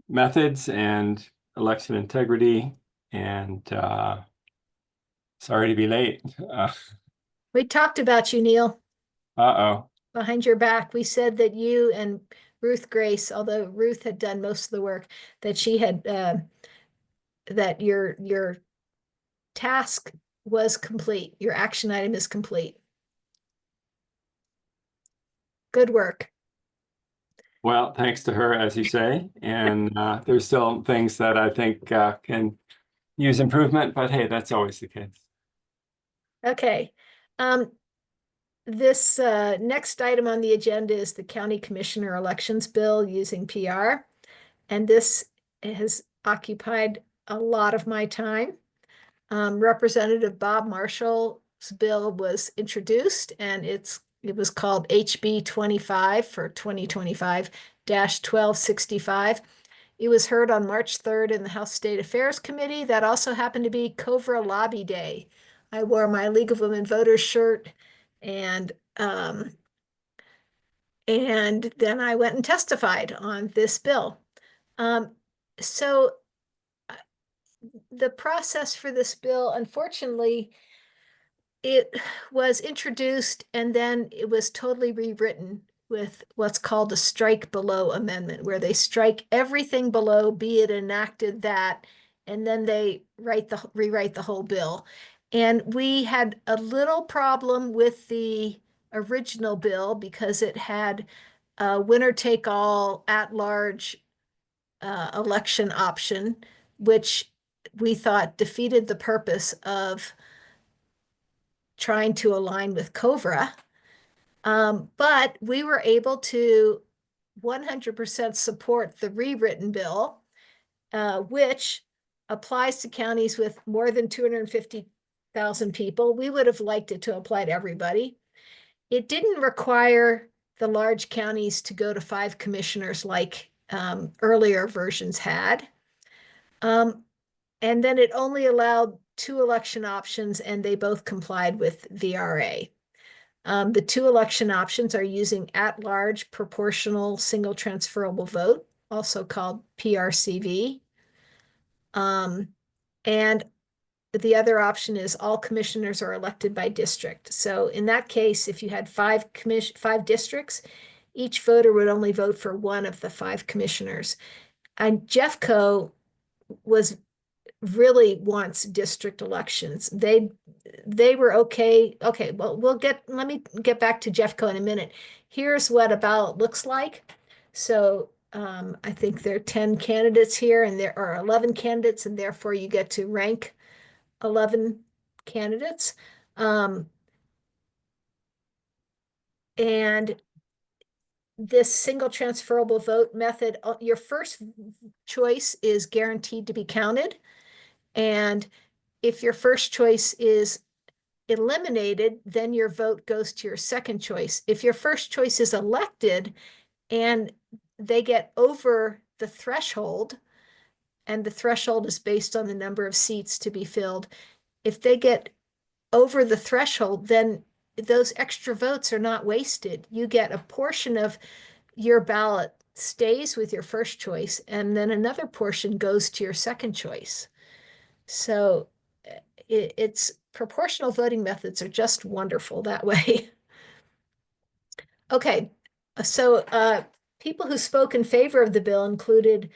methods and election integrity. And sorry to be late. We talked about you, Neil, Uh-oh. behind your back. We said that you and Ruth Grace, although Ruth had done most of the work, that she had, that your task was complete. Your action item is complete. Good work. Well, thanks to her, as you say. And there's still things that I think can use improvement, but hey, that's always the case. Okay. This next item on the agenda is the County Commissioner Elections Bill using PR. And this has occupied a lot of my time. Representative Bob Marshall's bill was introduced, and it was called HB 25 for 2025-1265. It was heard on March 3rd in the House State Affairs Committee. That also happened to be Covra Lobby Day. I wore my League of Women Voters shirt, and then I went and testified on this bill. So the process for this bill, unfortunately, it was introduced and then it was totally rewritten with what's called a strike below amendment, where they strike everything below, be it enacted that, and then they rewrite the whole bill. And we had a little problem with the original bill because it had a winner take all at large election option, which we thought defeated the purpose of trying to align with Covra. But we were able to 100% support the rewritten bill, which applies to counties with more than 250,000 people. We would have liked it to apply to everybody. It didn't require the large counties to go to 5 commissioners like earlier versions had. And then it only allowed 2 election options, and they both complied with VRA. The 2 election options are using at-large proportional single transferable vote, also called PRCV. And the other option is all commissioners are elected by district. So in that case, if you had 5 districts, each voter would only vote for one of the 5 commissioners. And Jeffco really wants district elections. They were okay. Okay, well, let me get back to Jeffco in a minute. Here's what a ballot looks like. So I think there are 10 candidates here, and there are 11 candidates, and therefore you get to rank 11 candidates. And this single transferable vote method, your first choice is guaranteed to be counted. And if your first choice is eliminated, then your vote goes to your second choice. If your first choice is elected and they get over the threshold, and the threshold is based on the number of seats to be filled, if they get over the threshold, then those extra votes are not wasted. You get a portion of your ballot stays with your first choice, and then another portion goes to your second choice. So it's proportional voting methods are just wonderful that way. Okay, so people who spoke in favor of the bill included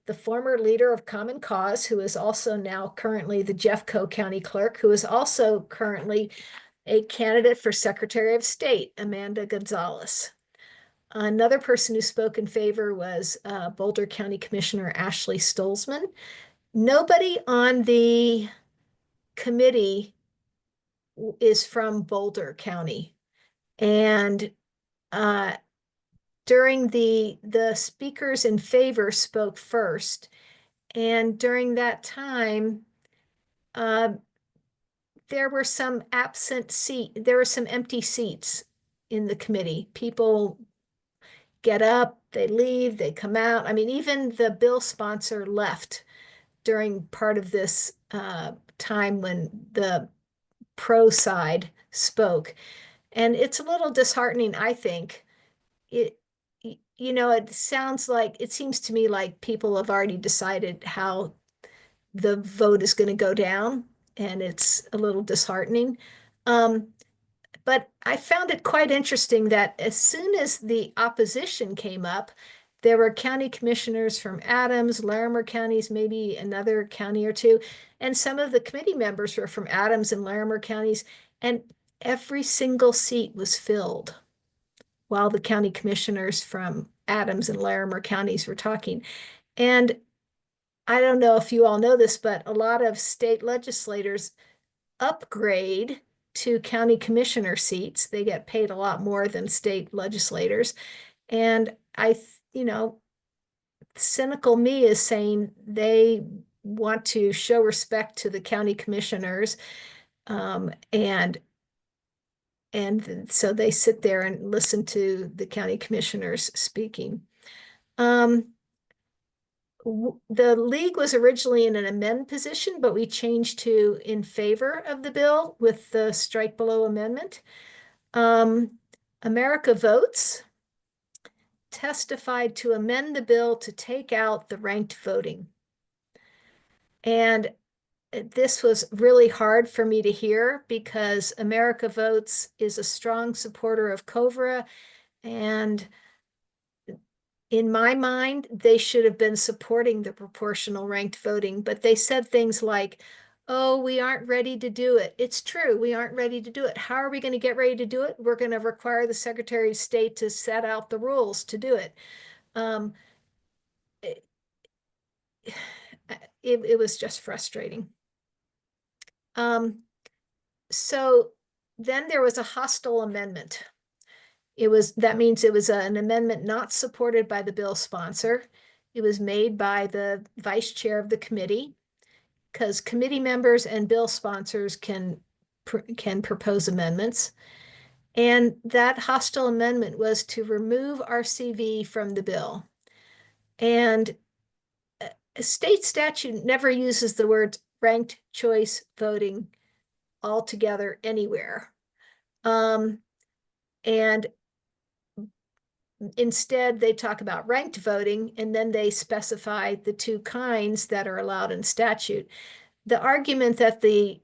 the former leader of Common Cause, who is also now currently the Jeffco County Clerk, who is also currently a candidate for Secretary of State, Amanda Gonzalez. Another person who spoke in favor was Boulder County Commissioner Ashley Stolzman. Nobody on the committee is from Boulder County. And during the speakers in favor spoke first. And during that time, there were some empty seats in the committee. People get up, they leave, they come out. I mean, even the bill sponsor left during part of this time when the pro side spoke. And it's a little disheartening, I think. It seems to me like people have already decided how the vote is going to go down, and it's a little disheartening. But I found it quite interesting that as soon as the opposition came up, there were county commissioners from Adams, Larimer counties, maybe another county or two, and some of the committee members were from Adams and Larimer counties, and every single seat was filled while the county commissioners from Adams and Larimer counties were talking. And I don't know if you all know this, but a lot of state legislators upgrade to county commissioner seats. They get paid a lot more than state legislators. And cynical me is saying they want to show respect to the county commissioners. And so they sit there and listen to the county commissioners speaking. The league was originally in an amend position, but we changed to in favor of the bill with the strike below amendment. America Votes testified to amend the bill to take out the ranked voting. And this was really hard for me to hear because America Votes is a strong supporter of COVRA, and in my mind, they should have been supporting the proportional ranked voting, but they said things like, oh, we aren't ready to do it. It's true, we aren't ready to do it. How are we going to get ready to do it? We're going to require the Secretary of State to set out the rules to do it. It was just frustrating. So then there was a hostile amendment. That means it was an amendment not supported by the bill sponsor. It was made by the vice chair of the committee, because committee members and bill sponsors can propose amendments. And that hostile amendment was to remove RCV from the bill. And a state statute never uses the word ranked choice voting altogether anywhere. And instead, they talk about ranked voting, and then they specify the two kinds that are allowed in statute. The argument that the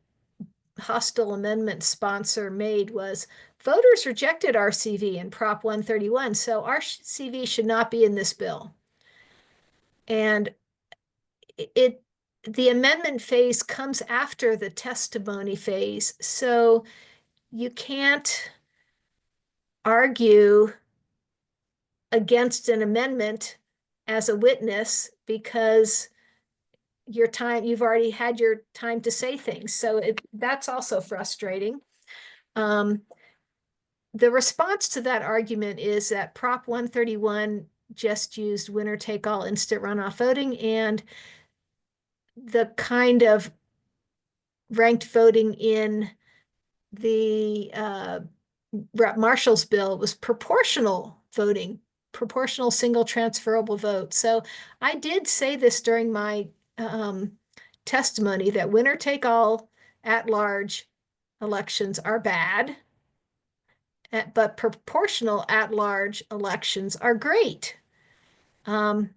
hostile amendment sponsor made was voters rejected RCV in Prop 131, so RCV should not be in this bill. And the amendment phase comes after the testimony phase, so you can't argue against an amendment as a witness because you've already had your time to say things. So that's also frustrating. The response to that argument is that Prop 131 just used winner take all instant runoff voting, and the kind of ranked voting in the Rep. Marshall's bill was proportional voting, proportional single transferable vote. So I did say this during my testimony that winner take all at large elections are bad, but proportional at large elections are great. I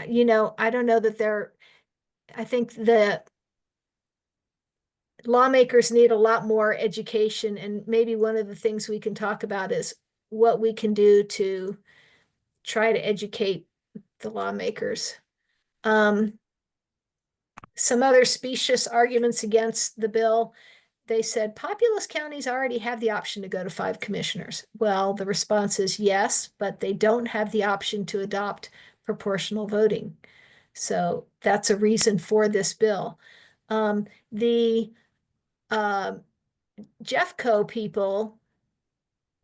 don't know that I think the lawmakers need a lot more education, and maybe one of the things we can talk about is what we can do to try to educate the lawmakers. Some other specious arguments against the bill. They said populous counties already have the option to go to 5 commissioners. Well, the response is yes, but they don't have the option to adopt proportional voting. So that's a reason for this bill. The Jeffco people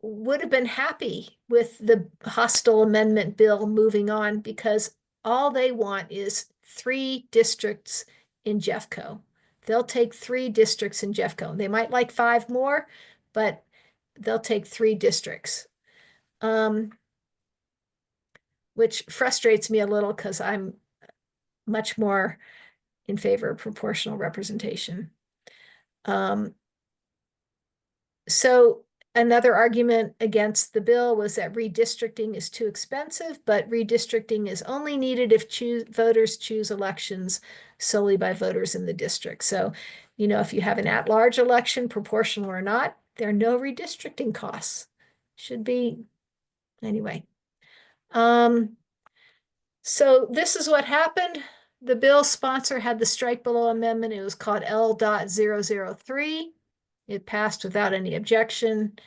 would have been happy with the hostile amendment bill moving on, because all they want is 3 districts in Jeffco. They'll take 3 districts in Jeffco. They might like 5 more, but they'll take 3 districts. Which frustrates me a little because I'm much more in favor of proportional representation. So another argument against the bill was that redistricting is too expensive, but redistricting is only needed if voters choose elections solely by voters in the district. So, if you have an at-large election, proportional or not, there are no redistricting costs. Should be, anyway. So this is what happened. The bill sponsor had the strike below amendment. It was called L.003. It passed without any objection.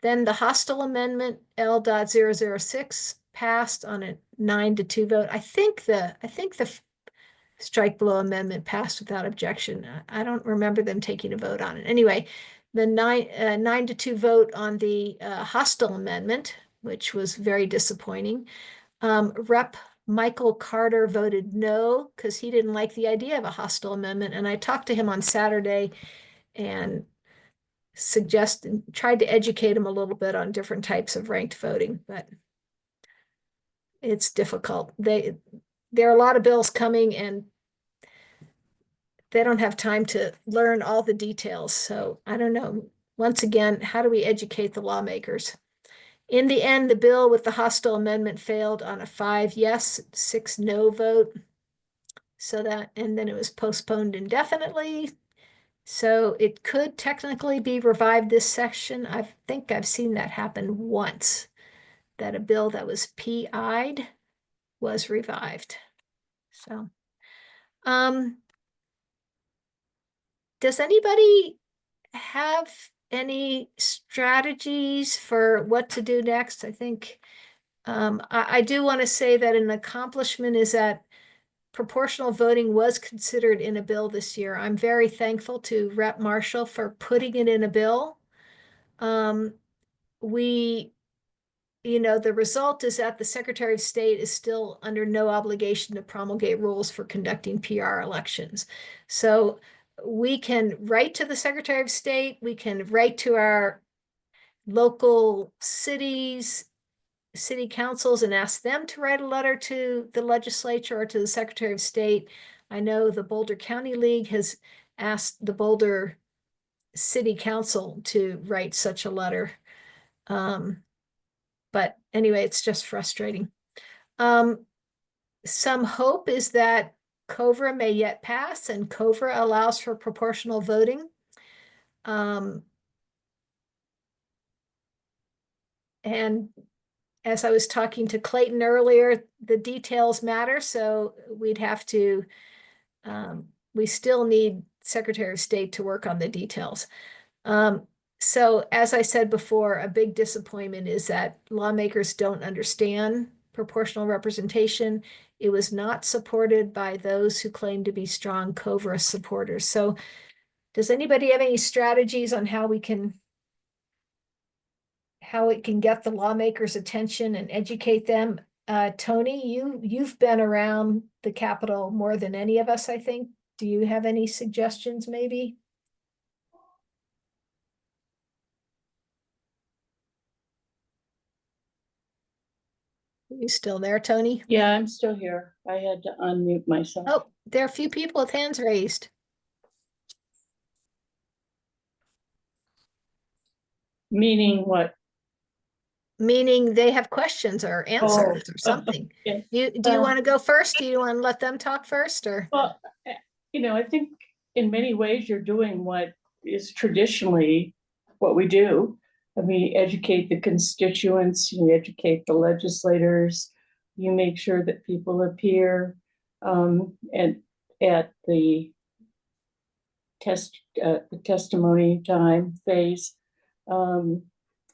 Then the hostile amendment L.006 passed on a 9-2 vote. I think the strike below amendment passed without objection. I don't remember them taking a vote on it. Anyway, the 9-2 vote on the hostile amendment, which was very disappointing. Rep. Michael Carter voted no because he didn't like the idea of a hostile amendment. And I talked to him on Saturday and tried to educate him a little bit on different types of ranked voting, but it's difficult. There are a lot of bills coming and they don't have time to learn all the details. So I don't know. Once again, how do we educate the lawmakers? In the end, the bill with the hostile amendment failed on a 5 yes, 6 no vote. And then it was postponed indefinitely. So it could technically be revived this session. I think I've seen that happen once, that a bill that was PI'd was revived. So, does anybody have any strategies for what to do next? I think I do want to say that an accomplishment is that proportional voting was considered in a bill this year. I'm very thankful to Rep. Marshall for putting it in a bill. the result is that the Secretary of State is still under no obligation to promulgate rules for conducting PR elections. So we can write to the Secretary of State, we can write to our local cities, city councils, and ask them to write a letter to the legislature or to the Secretary of State. I know the Boulder County League has asked the Boulder City Council to write such a letter. But anyway, it's just frustrating. Some hope is that COVRA may yet pass, and COVRA allows for proportional voting. And as I was talking to Clayton earlier, the details matter, so we'd have to, we still need Secretary of State to work on the details. So as I said before, a big disappointment is that lawmakers don't understand proportional representation. It was not supported by those who claim to be strong COVRA supporters. So does anybody have any strategies on how it can get the lawmakers' attention and educate them? Tony, you've been around the Capitol more than any of us, I think. Do you have any suggestions, maybe? Are you still there, Tony? Yeah, I'm still here. I had to unmute myself. Oh, there are a few people with hands raised. Meaning what? Meaning they have questions or answers or something. Okay. Do you want to go first? Do you want to let them talk first, or? Well, I think in many ways you're doing what is traditionally what we do. I mean, educate the constituents, you educate the legislators, you make sure that people appear and at the testimony time phase.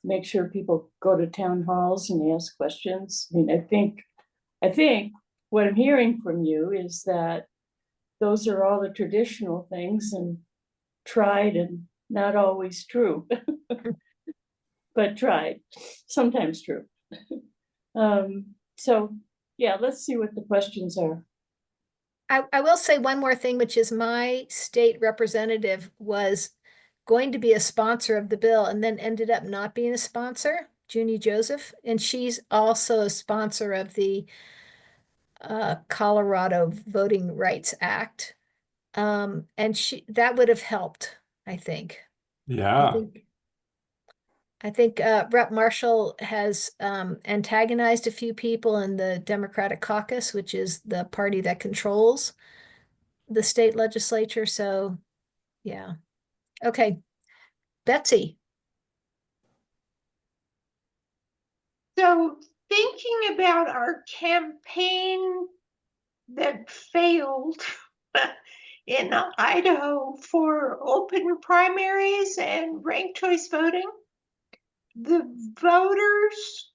Make sure people go to town halls and ask questions. I mean, I think what I'm hearing from you is that those are all the traditional things and tried and not always true, but tried, sometimes true. So yeah, let's see what the questions are. I will say one more thing, which is my state representative was going to be a sponsor of the bill and then ended up not being a sponsor, Junie Joseph, and she's also a sponsor of the Colorado Voting Rights Act. And that would have helped, I think. Yeah. I think Rep. Marshall has antagonized a few people in the Democratic caucus, which is the party that controls the state legislature. So, yeah. Okay. Betsy. So thinking about our campaign that failed in Idaho for open primaries and ranked choice voting, the voters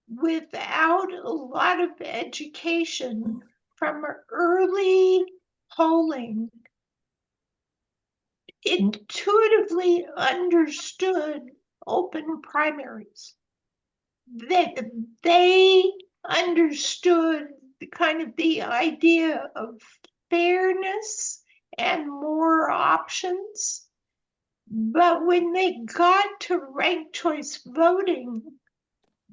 without a lot of education from early polling intuitively understood open primaries. They understood the idea of fairness and more options. But when they got to ranked choice voting,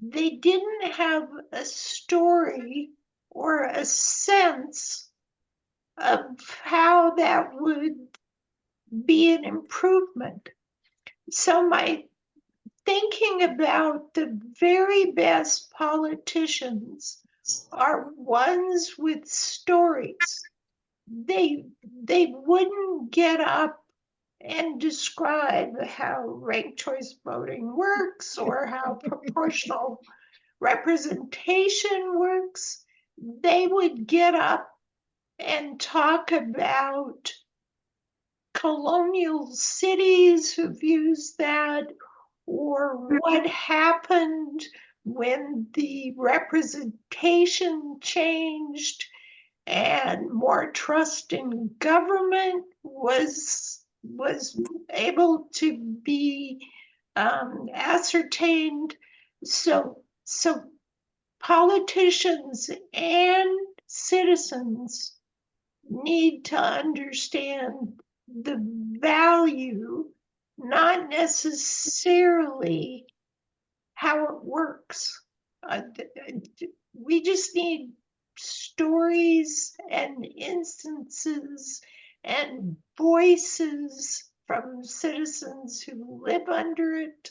they didn't have a story or a sense of how that would be an improvement. So my thinking about the very best politicians are ones with stories. They wouldn't get up and describe how ranked choice voting works or how proportional representation works. They would get up and talk about colonial cities who've used that, or what happened when the representation changed and more trust in government was able to be ascertained. So politicians and citizens need to understand the value, not necessarily how it works. We just need stories and instances and voices from citizens who live under it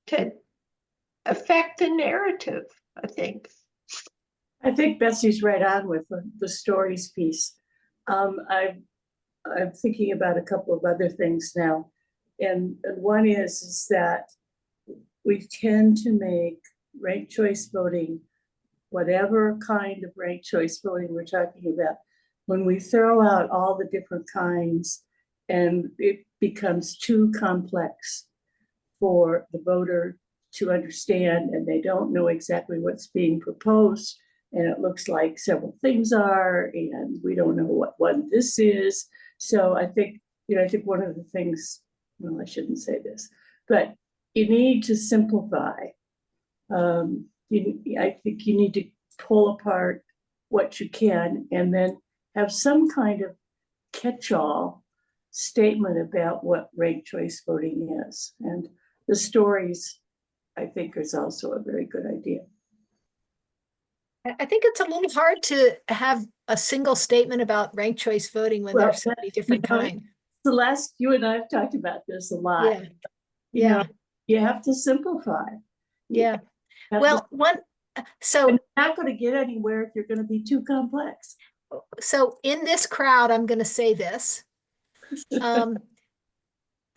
to affect the narrative, I think. I think Betsy's right on with the stories piece. I'm thinking about a couple of other things now. And one is that we tend to make ranked choice voting, whatever kind of ranked choice voting we're talking about, when we throw out all the different kinds and it becomes too complex for the voter to understand and they don't know exactly what's being proposed and it looks like several things are and we don't know what one this is. So I think one of the things, well, I shouldn't say this, but you need to simplify. I think you need to pull apart what you can and then have some kind of catch-all statement about what ranked choice voting is. And the stories, I think, is also a very good idea. I think it's a little hard to have a single statement about ranked choice voting when there's so many different kinds. Celeste, you and I have talked about this a lot. Yeah. Yeah. You have to simplify. Yeah. Well, so you're not going to get anywhere if you're going to be too complex. So in this crowd, I'm going to say this.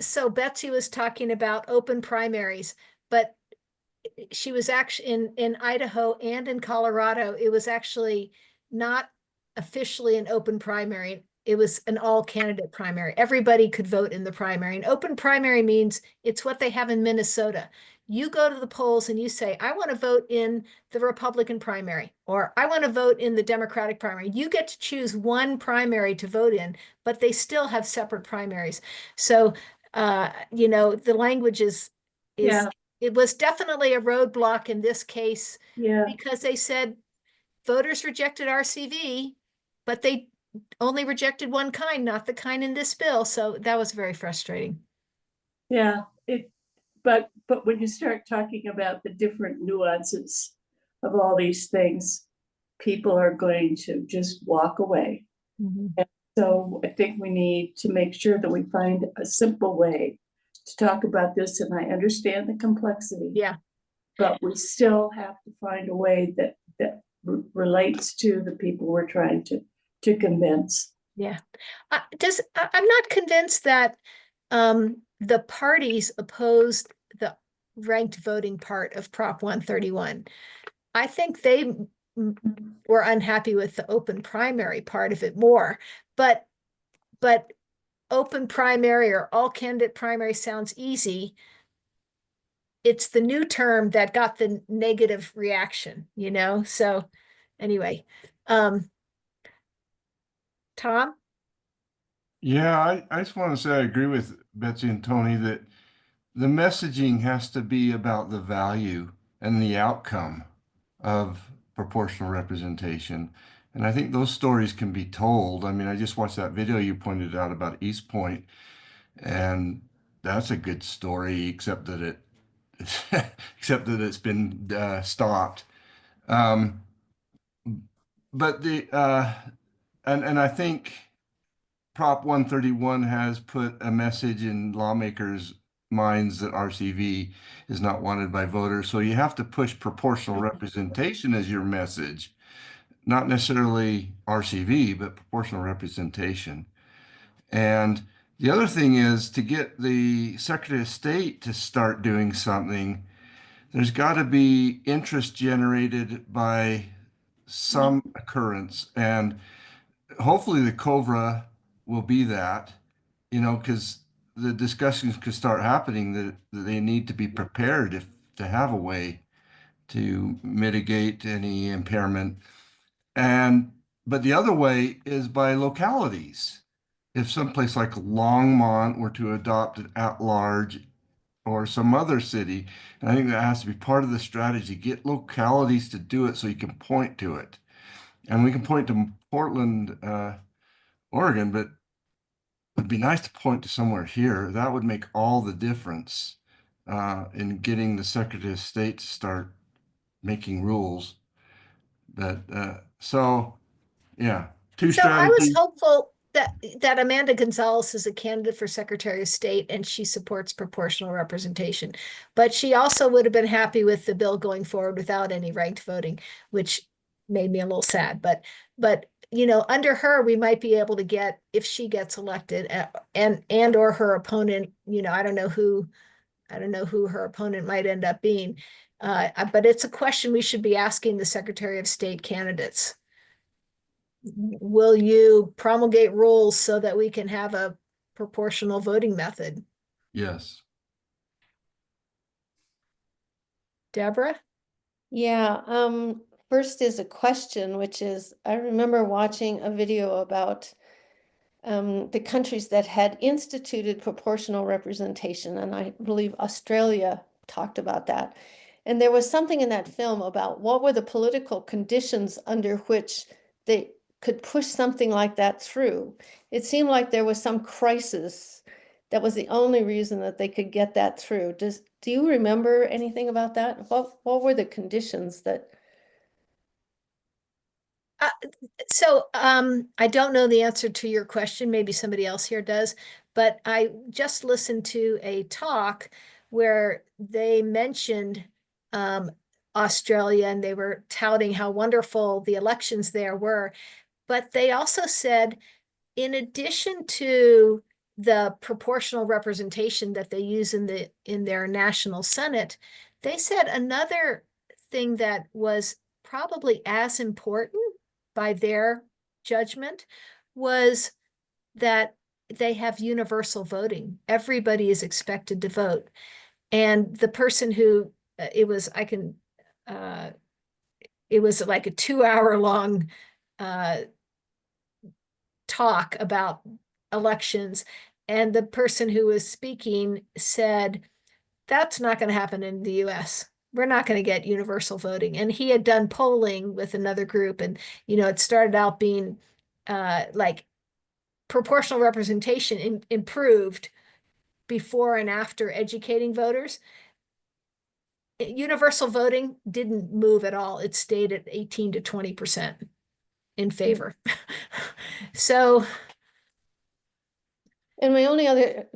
So Betsy was talking about open primaries, but she was actually in Idaho and in Colorado, it was actually not officially an open primary. It was an all candidate primary. Everybody could vote in the primary. An open primary means it's what they have in Minnesota. You go to the polls and you say, I want to vote in the Republican primary, or I want to vote in the Democratic primary. You get to choose one primary to vote in, but they still have separate primaries. So, the language is it was definitely a roadblock in this case because they said voters rejected RCV, but they only rejected one kind, not the kind in this bill. So that was very frustrating. Yeah, but when you start talking about the different nuances of all these things, people are going to just walk away. Mm-hmm. And so I think we need to make sure that we find a simple way to talk about this. And I understand the complexity. Yeah. But we still have to find a way that relates to the people we're trying to convince. Yeah. I'm not convinced that the parties opposed the ranked voting part of Prop 131. I think they were unhappy with the open primary part of it more, but open primary or all candidate primary sounds easy. It's the new term that got the negative reaction, So anyway, Tom? Yeah, I just want to say I agree with Betsy and Tony that the messaging has to be about the value and the outcome of proportional representation. And I think those stories can be told. I mean, I just watched that video you pointed out about East Point, and that's a good story, except that it's been stopped. But and I think Prop 131 has put a message in lawmakers' minds that RCV is not wanted by voters. So you have to push proportional representation as your message, not necessarily RCV, but proportional representation. And the other thing is to get the Secretary of State to start doing something, there's got to be interest generated by some occurrence. And hopefully the COBRA will be that, because the discussions could start happening that they need to be prepared to have a way to mitigate any impairment. But the other way is by localities. If someplace like Longmont were to adopt an at-large or some other city. And I think that has to be part of the strategy. Get localities to do it so you can point to it. And we can point to Portland, Oregon, but it'd be nice to point to somewhere here. That would make all the difference in getting the Secretary of State to start making rules. So yeah, two So I was strategies. hopeful that Amanda Gonzalez is a candidate for Secretary of State and she supports proportional representation. But she also would have been happy with the bill going forward without any ranked voting, which made me a little sad. But you know, under her, we might be able to get, if she gets elected, and or her opponent, you know, I don't know who her opponent might end up being. But it's a question we should be asking the Secretary of State candidates. Will you promulgate rules so that we can have a proportional voting method? Yes. Deborah? Yeah, first is a question, which is, I remember watching a video about the countries that had instituted proportional representation, and I believe Australia talked about that. And there was something in that film about what were the political conditions under which they could push something like that through. It seemed like there was some crisis that was the only reason that they could get that through. Do you remember anything about that? What were the conditions that? So I don't know the answer to your question. Maybe somebody else here does, but I just listened to a talk where they mentioned Australia and they were touting how wonderful the elections there were. But they also said, in addition to the proportional representation that they use in their national Senate, they said another thing that was probably as important by their judgment was that they have universal voting. Everybody is expected to vote. And the person who it was like a 2-hour long talk about elections. And the person who was speaking said, that's not going to happen in the US. We're not going to get universal voting. And he had done polling with another group. And, you know, it started out being like proportional representation improved before and after educating voters. Universal voting didn't move at all. It stayed at 18 to 20% in favor. So, and my only other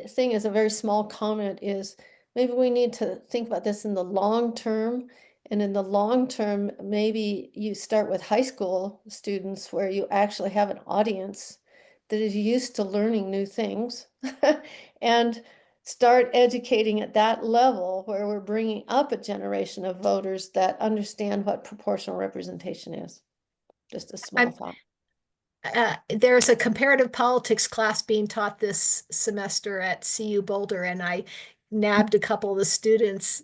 thing is a very small comment is maybe we need to think about this in the long term. And in the long term, maybe you start with high school students where you actually have an audience that is used to learning new things and start educating at that level where we're bringing up a generation of voters that understand what proportional representation is. Just a small thought. There's a comparative politics class being taught this semester at CU Boulder, and I nabbed a couple of the students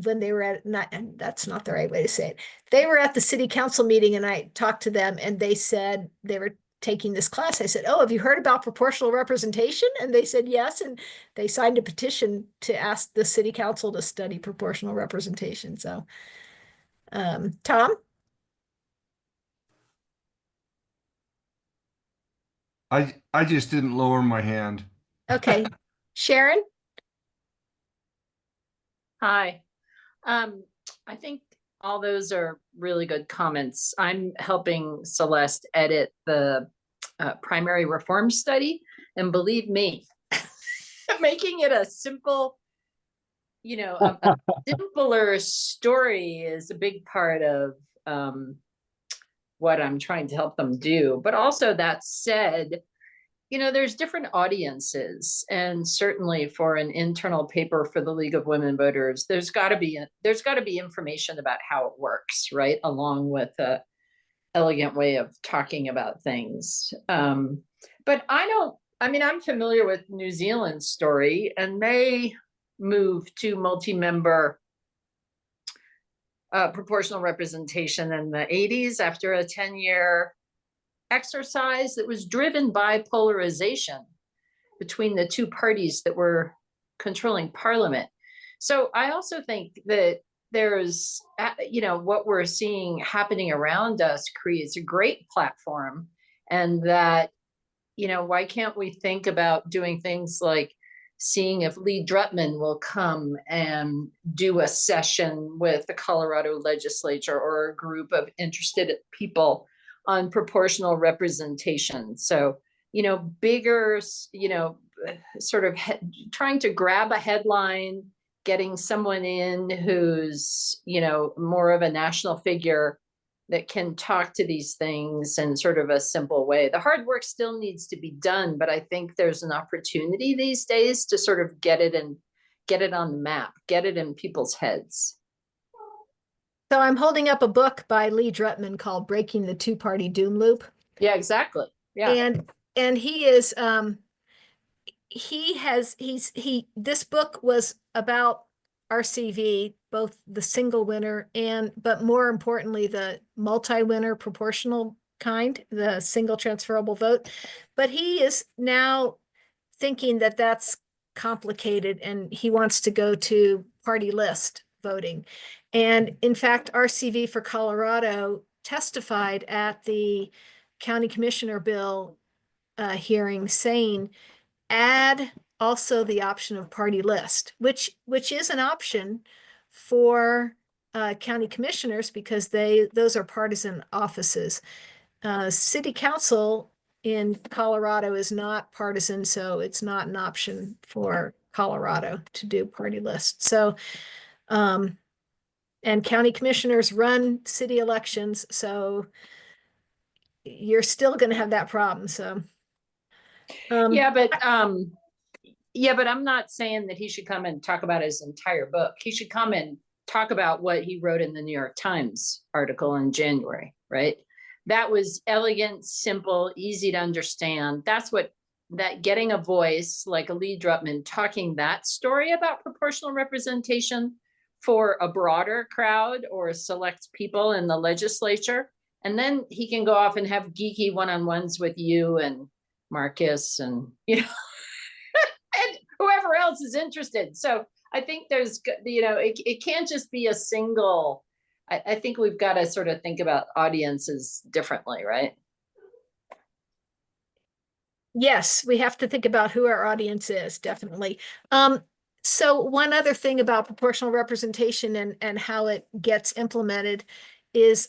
when they were and that's not the right way to say it. They were at the city council meeting, and I talked to them, and they said they were taking this class. I said, "Oh, have you heard about proportional representation?" And they said yes, and they signed a petition to ask the city council to study proportional representation. So, Tom? I just didn't lower my hand. Okay. Sharon? Hi. I think all those are really good comments. I'm helping Celeste edit the primary reform study, and believe me, making it a simple, you know, a simpler story is a big part of what I'm trying to help them do. But also, that said, you know, there's different audiences, and certainly for an internal paper for the League of Women Voters, there's got to be information about how it works, right, along with a elegant way of talking about things. But I'm familiar with New Zealand's story, and they moved to multi-member proportional representation in the 80s after a 10-year exercise that was driven by polarization between the two parties that were controlling parliament. So I also think that there's, what we're seeing happening around us creates a great platform, and that, why can't we think about doing things like seeing if Lee Drutman will come and do a session with the Colorado legislature or a group of interested people on proportional representation. So, bigger, sort of trying to grab a headline, getting someone in who's, more of a national figure that can talk to these things in sort of a simple way. The hard work still needs to be done, but I think there's an opportunity these days to sort of get it on the map, get it in people's heads. So I'm holding up a book by Lee Drutman called Breaking the Two-Party Doom Loop. Yeah, exactly. Yeah. And he is this book was about RCV, both the single winner but more importantly, the multi-winner proportional kind, the single transferable vote. But he is now thinking that that's complicated, and he wants to go to party list voting. And in fact, RCV for Colorado testified at the county commissioner bill hearing, saying, add also the option of party list, which is an option for county commissioners, because those are partisan offices. City council in Colorado is not partisan, so it's not an option for Colorado to do party list. So, and county commissioners run city elections, so you're still going to have that problem. So, yeah, but I'm not saying that he should come and talk about his entire book. He should come and talk about what he wrote in the New York Times article in January, right? That was elegant, simple, easy to understand. That's what, that getting a voice like a Lee Drutman talking that story about proportional representation for a broader crowd or select people in the legislature. And then he can go off and have geeky one-on-ones with you and Marcus and, and whoever else is interested. So I think there's, it can't just be a single, I think we've got to sort of think about audiences differently, right? Yes, we have to think about who our audience is, definitely. So one other thing about proportional representation and how it gets implemented is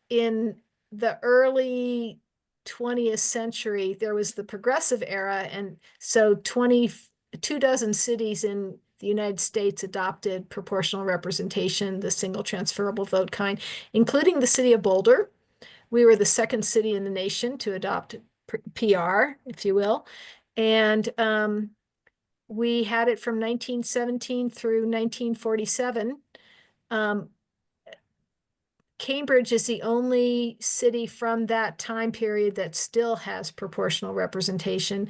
in the early 20th century, there was the progressive era. And so 24 cities in the United States adopted proportional representation, the single transferable vote kind, including the city of Boulder. We were the second city in the nation to adopt PR, if you will. And we had it from 1917 through 1947. Cambridge is the only city from that time period that still has proportional representation.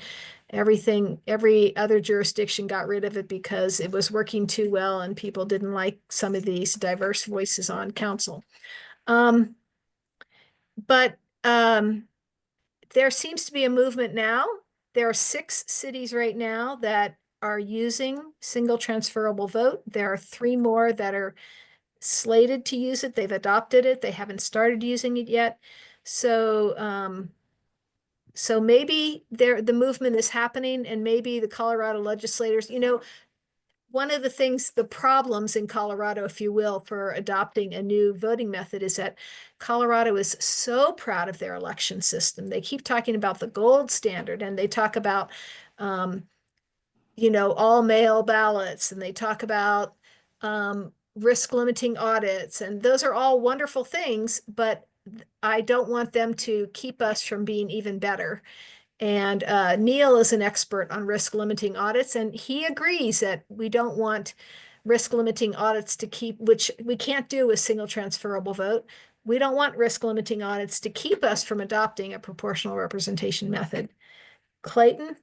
Every other jurisdiction got rid of it because it was working too well and people didn't like some of these diverse voices on council. But there seems to be a movement now. There are 6 cities right now that are using single transferable vote. There are 3 more that are slated to use it. They've adopted it. They haven't started using it yet. So, so maybe the movement is happening, and maybe the Colorado legislators, one of the problems in Colorado, if you will, for adopting a new voting method is that Colorado is so proud of their election system. They keep talking about the gold standard, and they talk about, all mail ballots, and they talk about risk limiting audits. And those are all wonderful things, but I don't want them to keep us from being even better. And Neil is an expert on risk limiting audits, and he agrees that we don't want risk limiting audits to keep, which we can't do with single transferable vote. We don't want risk limiting audits to keep us from adopting a proportional representation method. Clayton?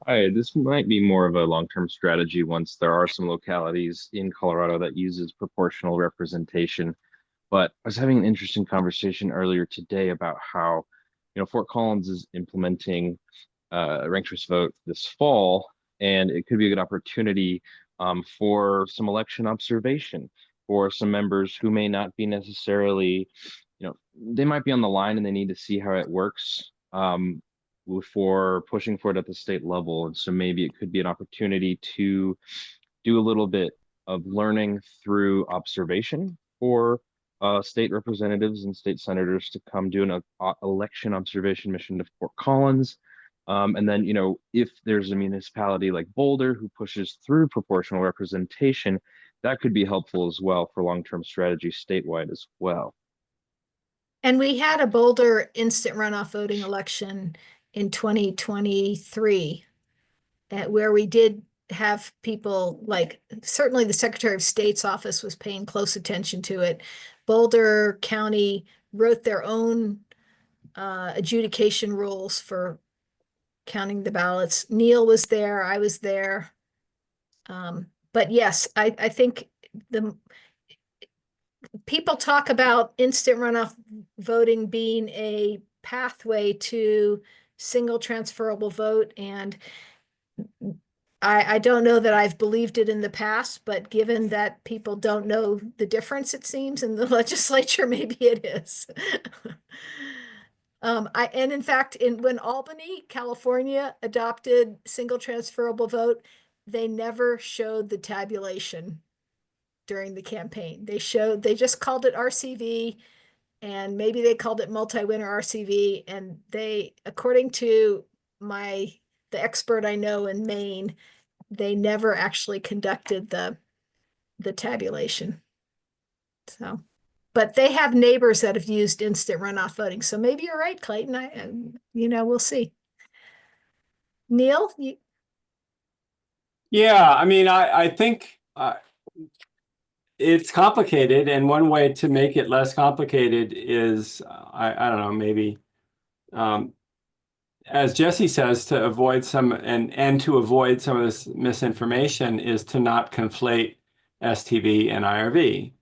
Hi, this might be more of a long-term strategy once there are some localities in Colorado that uses proportional representation. But I was having an interesting conversation earlier today about how, Fort Collins is implementing ranked choice vote this fall, And it could be a good opportunity for some election observation for some members who may not be necessarily, they might be on the line and they need to see how it works before pushing for it at the state level. And so maybe it could be an opportunity to do a little bit of learning through observation for state representatives and state senators to come do an election observation mission to Fort Collins. And then, if there's a municipality like Boulder who pushes through proportional representation, that could be helpful as well for long-term strategy statewide as well. And we had a Boulder instant runoff voting election in 2023 where we did have people like, certainly the Secretary of State's office was paying close attention to it. Boulder County wrote their own adjudication rules for counting the ballots. Neil was there, I was there. But yes, I think the people talk about instant runoff voting being a pathway to single transferable vote, and I don't know that I've believed it in the past, but given that people don't know the difference, it seems, in the legislature, maybe it is. And in fact, when Albany, California adopted single transferable vote, they never showed the tabulation during the campaign. They just called it RCV, and maybe they called it multi-winner RCV. And according to the expert I know in Maine, they never actually conducted the tabulation. So, but they have neighbors that have used instant runoff voting. So maybe you're right, Clayton. We'll see. Neil, Yeah, I mean, I think it's complicated, and one way to make it less complicated is, I don't know, maybe, as Jesse says, to avoid and to avoid some of this misinformation is to not conflate STV and IRV.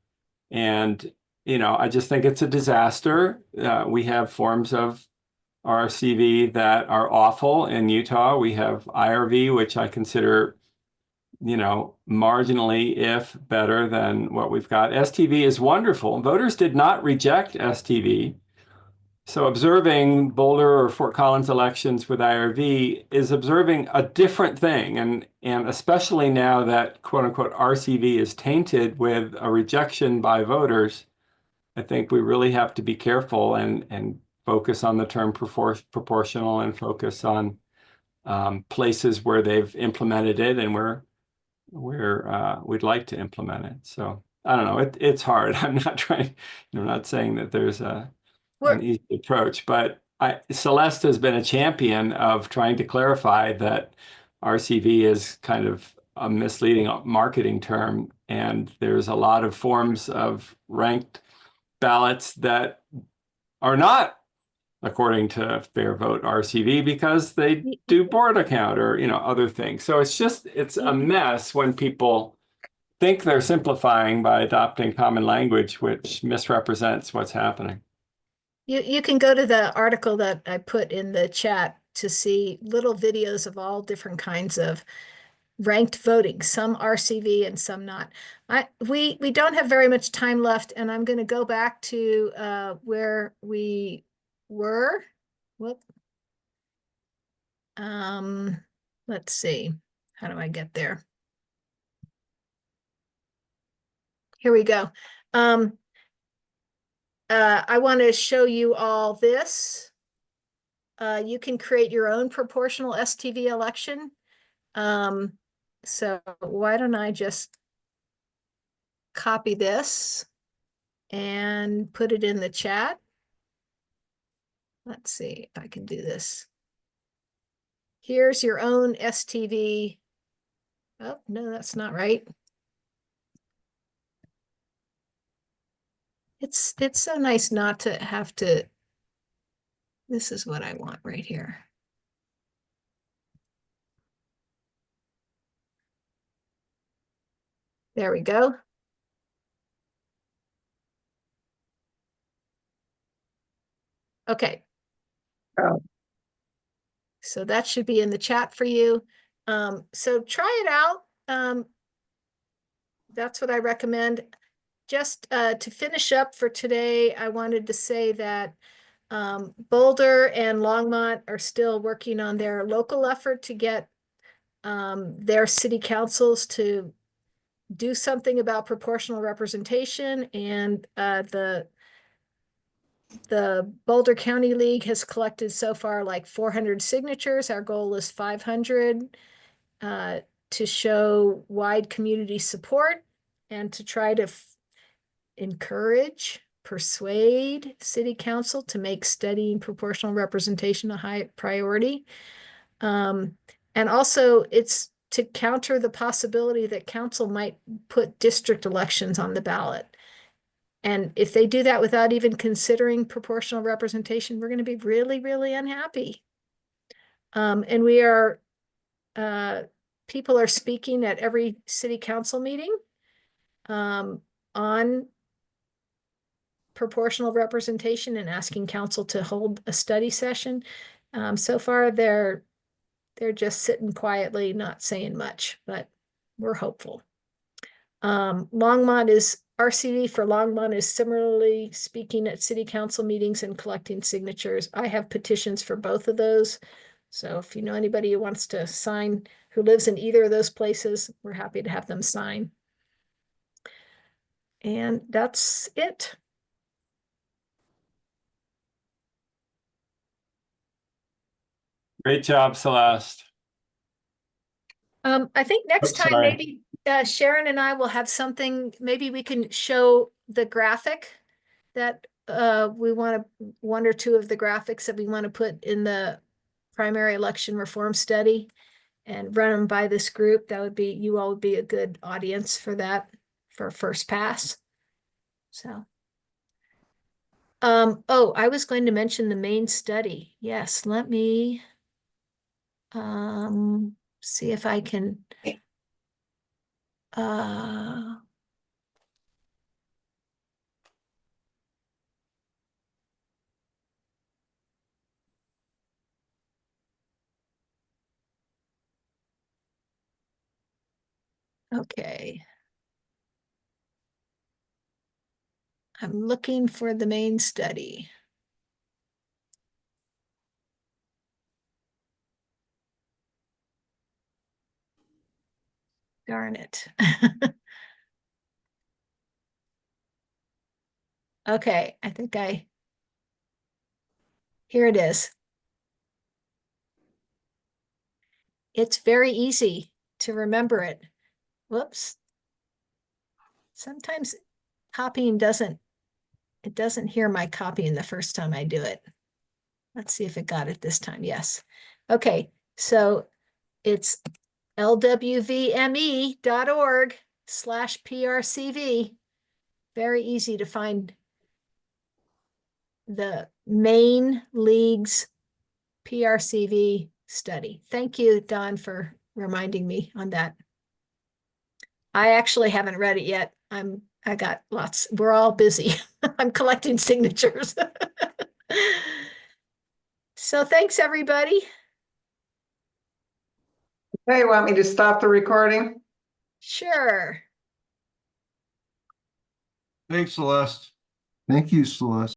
And, I just think it's a disaster. We have forms of RCV that are awful in Utah. We have IRV, which I consider, marginally, if better than what we've got. STV is wonderful. Voters did not reject STV. So observing Boulder or Fort Collins elections with IRV is observing a different thing. And especially now that quote unquote RCV is tainted with a rejection by voters, I think we really have to be careful and focus on the term proportional and focus on places where they've implemented it and where we'd like to implement it. So I don't know. It's hard. I'm not saying that there's an easy approach, but Celeste has been a champion of trying to clarify that RCV is kind of a misleading marketing term, and there's a lot of forms of ranked ballots that are not according to Fair Vote RCV because they do board account or other things. So it's a mess when people think they're simplifying by adopting common language, which misrepresents what's happening. You can go to the article that I put in the chat to see little videos of all different kinds of ranked voting, some RCV and some not. We don't have very much time left, and I'm going to go back to where we were. Whoop. Let's see. How do I get there? Here we go. I want to show you all this. You can create your own proportional STV election. So why don't I just copy this and put it in the chat? Let's see if I can do this. Here's your own STV. Oh, no, that's not right. It's so nice not to have to. This is what I want right here. There we go. Okay. Oh. So that should be in the chat for you. So try it out. That's what I recommend. Just to finish up for today, I wanted to say that Boulder and Longmont are still working on their local effort to get their city councils to do something about proportional representation, and the Boulder County League has collected so far like 400 signatures. Our goal is 500 to show wide community support and to try to encourage, persuade city council to make studying proportional representation a high priority. And also it's to counter the possibility that council might put district elections on the ballot. And if they do that without even considering proportional representation, we're going to be really, really unhappy. And we are, people are speaking at every city council meeting on proportional representation and asking council to hold a study session. So far, they're just sitting quietly, not saying much, but we're hopeful. Longmont is, RCV for Longmont is similarly speaking at city council meetings and collecting signatures. I have petitions for both of those. So if you know anybody who wants to sign, who lives in either of those places, we're happy to have them sign. And that's it. Great job, Celeste. I think next time sorry. maybe Sharon and I will have something, maybe we can show the graphic that we want to, one or two of the graphics that we want to put in the primary election reform study and run them by this group. That would be, you all would be a good audience for that, for first pass. So. Oh, I was going to mention the main study. Yes, let me see if I can okay. I'm looking for the main study. Darn it. Okay, I think here it is. It's very easy to remember it. Whoops. Sometimes copying doesn't hear my copying the first time I do it. Let's see if it got it this time. Yes. Okay, so it's lwvme.org/PRCV. Very easy to find the main league's PRCV study. Thank you, Don, for reminding me on that. I actually haven't read it yet. I got lots. We're all busy. I'm collecting signatures. So thanks, everybody. Hey, want me to stop the recording? Sure. Thanks, Celeste. Thank you, Celeste.